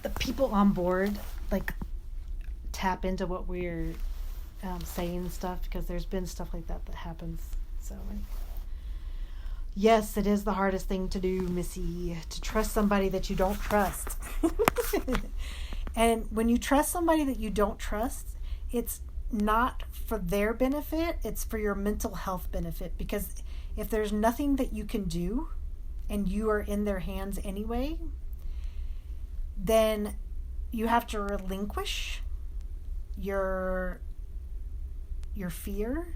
Speaker 2: the people on board like tap into what we're saying and stuff, because there's been stuff like that happens. So Yes, it is the hardest thing to do, Missy, to trust somebody that you don't trust. And when you trust somebody that you don't trust, it's not for their benefit, it's for your mental health benefit. Because if there's nothing that you can do and you are in their hands anyway, then you have to relinquish your fear,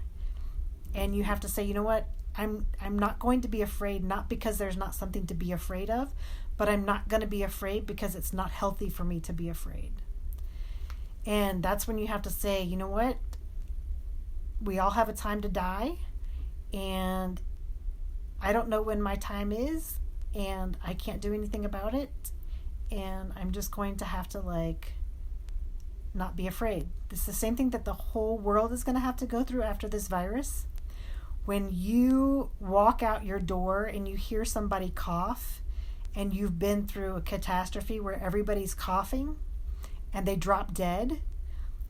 Speaker 2: and you have to say, you know what, I'm not going to be afraid, not because there's not something to be afraid of, but I'm not going to be afraid because it's not healthy for me to be afraid. And that's when you have to say, you know what, we all have a time to die, and I don't know when my time is, and I can't do anything about it, and I'm just going to have to not be afraid. This is the same thing that the whole world is going to have to go through after this virus. When you walk out your door and you hear somebody cough, and you've been through a catastrophe where everybody's coughing and they drop dead,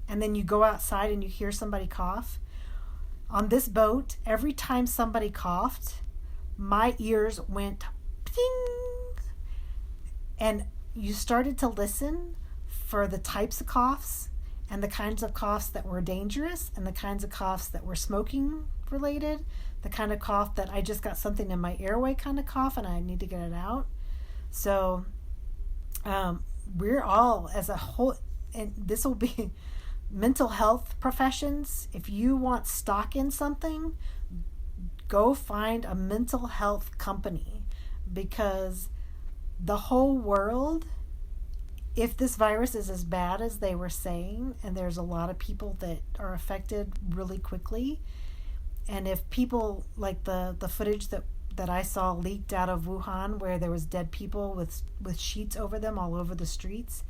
Speaker 2: and then you go outside and you hear somebody cough. On this boat, every time somebody coughed, my ears went ping, and you started to listen for the types of coughs and the kinds of coughs that were dangerous and the kinds of coughs that were smoking related, the kind of cough that I just got something in my airway kind of cough and I need to get it out. So we're all as a whole, and this will be mental health professions. If you want stock in something, go find a mental health company, because the whole world, if this virus is as bad as they were saying, and there's a lot of people that are affected really quickly, and if people like the footage that I saw leaked out of Wuhan, where there was dead people with sheets over them all over the streets,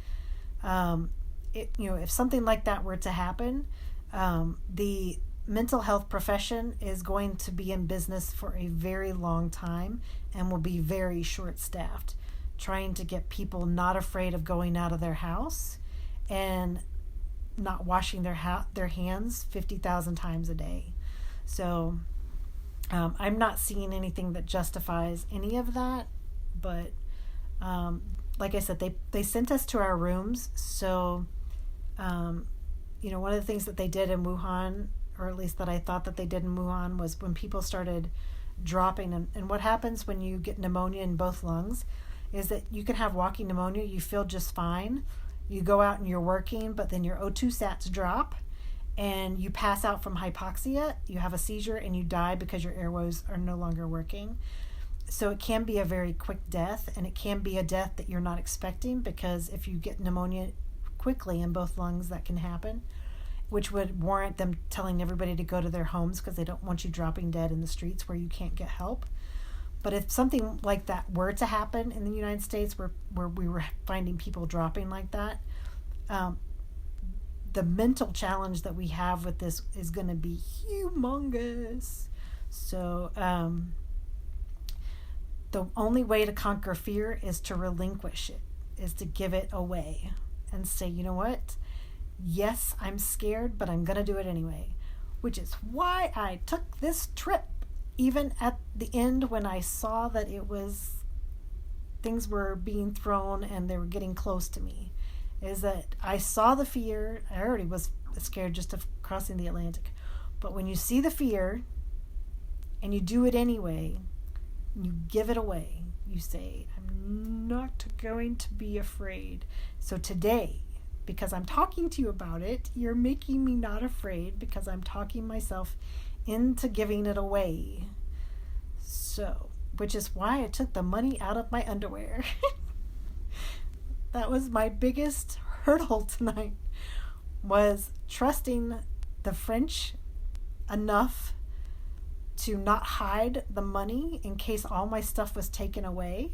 Speaker 2: if something like that were to happen, the mental health profession is going to be in business for a very long time and will be very short-staffed, trying to get people not afraid of going out of their house and not washing their hands 50,000 times a day. So I'm not seeing anything that justifies any of that, but like I said, they sent us to our rooms. So one of the things that they did in Wuhan, or at least that I thought that they did in Wuhan, was when people started dropping, and what happens when you get pneumonia in both lungs is that you can have walking pneumonia, you feel just fine, you go out and you're working, but then your O2 sats drop and you pass out from hypoxia, you have a seizure, and you die because your airways are no longer working. So it can be a very quick death, and it can be a death that you're not expecting, because if you get pneumonia quickly in both lungs, that can happen, which would warrant them telling everybody to go to their homes because they don't want you dropping dead in the streets where you can't get help. But if something like that were to happen in the United States, where we were finding people dropping like that, the mental challenge that we have with this is going to be humongous. So the only way to conquer fear is to relinquish it, is to give it away and say, you know what? Yes, I'm scared, but I'm going to do it anyway, which is why I took this trip. Even at the end, when I saw that things were being thrown and they were getting close to me, is that I saw the fear. I already was scared just of crossing the Atlantic. But when you see the fear and you do it anyway, you give it away. You say, I'm not going to be afraid. So today, because I'm talking to you about it, you're making me not afraid, because I'm talking myself into giving it away. So, which is why I took the money out of my underwear. That was my biggest hurdle tonight, was trusting the French enough to not hide the money in case all my stuff was taken away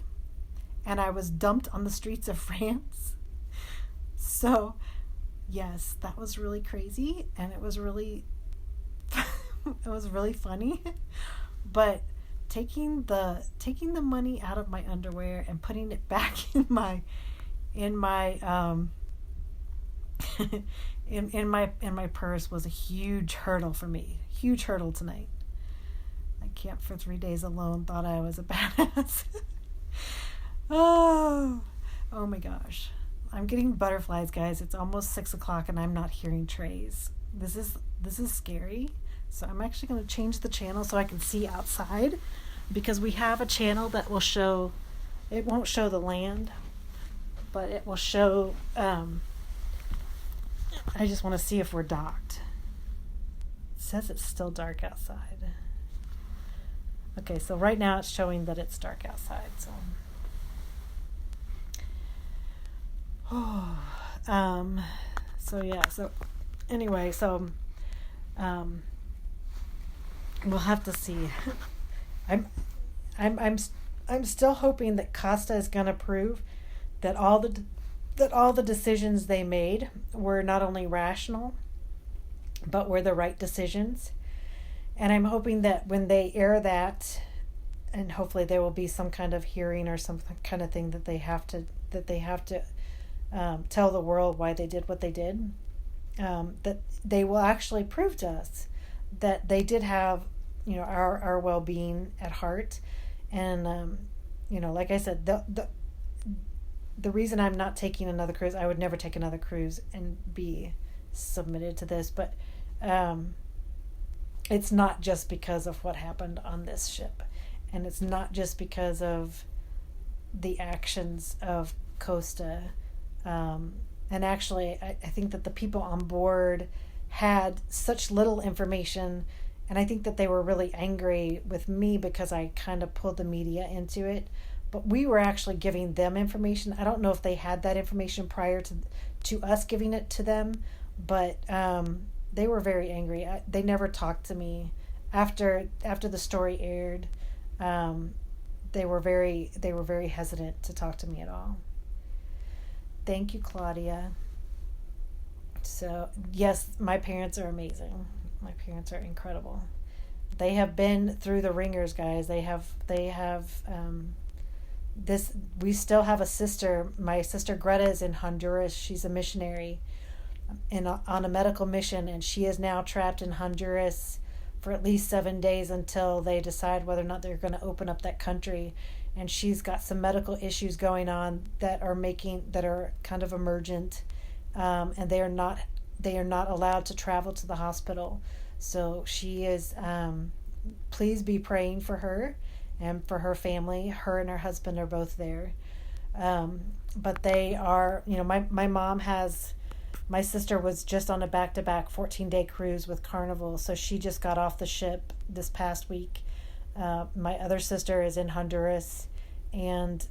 Speaker 2: and I was dumped on the streets of France. So, yes, that was really crazy, and it was really funny. But taking the money out of my underwear and putting it back in my in my purse was a huge hurdle for me. Huge hurdle tonight. I camped for 3 days alone, thought I was a badass. Oh my gosh. I'm getting butterflies, guys. It's almost 6:00 and I'm not hearing trays. This is scary. So I'm actually going to change the channel so I can see outside, because we have a channel that will show, it won't show the land, but it will show, I just want to see if we're docked. It says it's still dark outside. Okay, so right now it's showing that it's dark outside, so. So anyway, we'll have to see. I'm still hoping that Costa is going to prove that all the decisions they made were not only rational, but were the right decisions. And I'm hoping that when they air that, and hopefully there will be some kind of hearing or some kind of thing that they have to tell the world why they did what they did, that they will actually prove to us that they did have, our well-being at heart. And like I said, the reason I'm not taking another cruise, I would never take another cruise and be submitted to this, but it's not just because of what happened on this ship, and it's not just because of the actions of Costa. And actually, I think that the people on board had such little information, and I think that they were really angry with me because I kind of pulled the media into it. But we were actually giving them information. I don't know if they had that information prior to us giving it to them, but they were very angry. They never talked to me after the story aired. They were very hesitant to talk to me at all. Thank you, Claudia. So, yes, my parents are amazing. My parents are incredible. They have been through the ringers, guys. They have this. We still have a sister. My sister Greta is in Honduras. She's a missionary on a medical mission, and she is now trapped in Honduras for at least 7 days until they decide whether or not they're going to open up that country. And she's got some medical issues going on that are kind of emergent, and they are not allowed to travel to the hospital. So she is. Please be praying for her and for her family. Her and her husband are both there, but they are. My mom has. My sister was just on a back-to-back 14-day cruise with Carnival, so she just got off the ship this past week. My other sister is in Honduras, and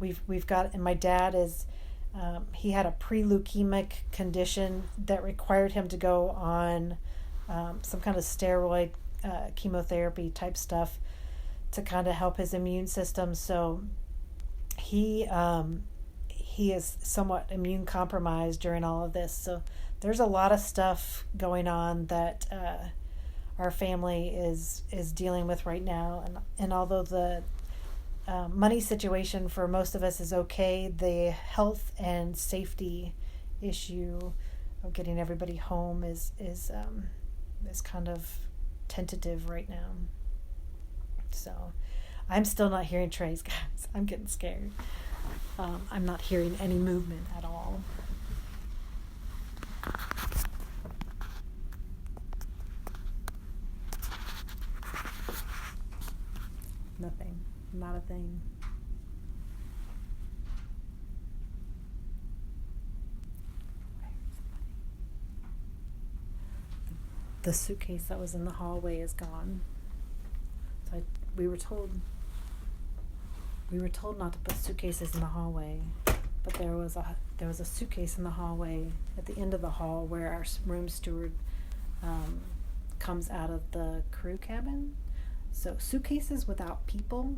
Speaker 2: we've got, and my dad is he had a pre-leukemic condition that required him to go on some kind of steroid chemotherapy type stuff to kind of help his immune system. So he is somewhat immune compromised during all of this. So there's a lot of stuff going on that our family is dealing with right now, and although the money situation for most of us is okay, the health and safety issue of getting everybody home is kind of tentative right now. So I'm still not hearing trays, guys. I'm getting scared. I'm not hearing any movement at all. Nothing. Not a thing. The suitcase that was in the hallway is gone. So we were told not to put suitcases in the hallway, but there was a suitcase in the hallway at the end of the hall where our room steward comes out of the crew cabin. So suitcases without people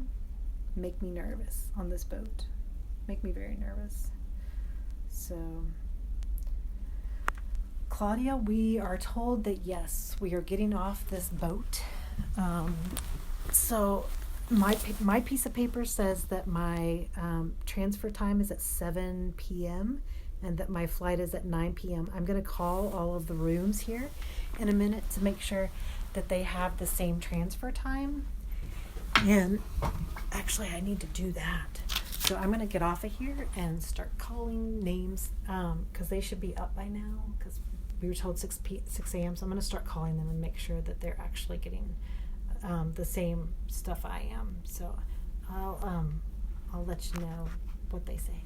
Speaker 2: make me nervous on this boat. Make me very nervous. So, Claudia, we are told that yes, we are getting off this boat. So my piece of paper says that my transfer time is at 7 p.m. and that my flight is at 9 p.m. I'm going to call all of the rooms here in a minute to make sure. that they have the same transfer time. And actually, I need to do that. So I'm going to get off of here and start calling names because they should be up by now because we were told 6 a.m. So I'm going to start calling them and make sure that they're actually getting the same stuff I am. So I'll let you know what they say.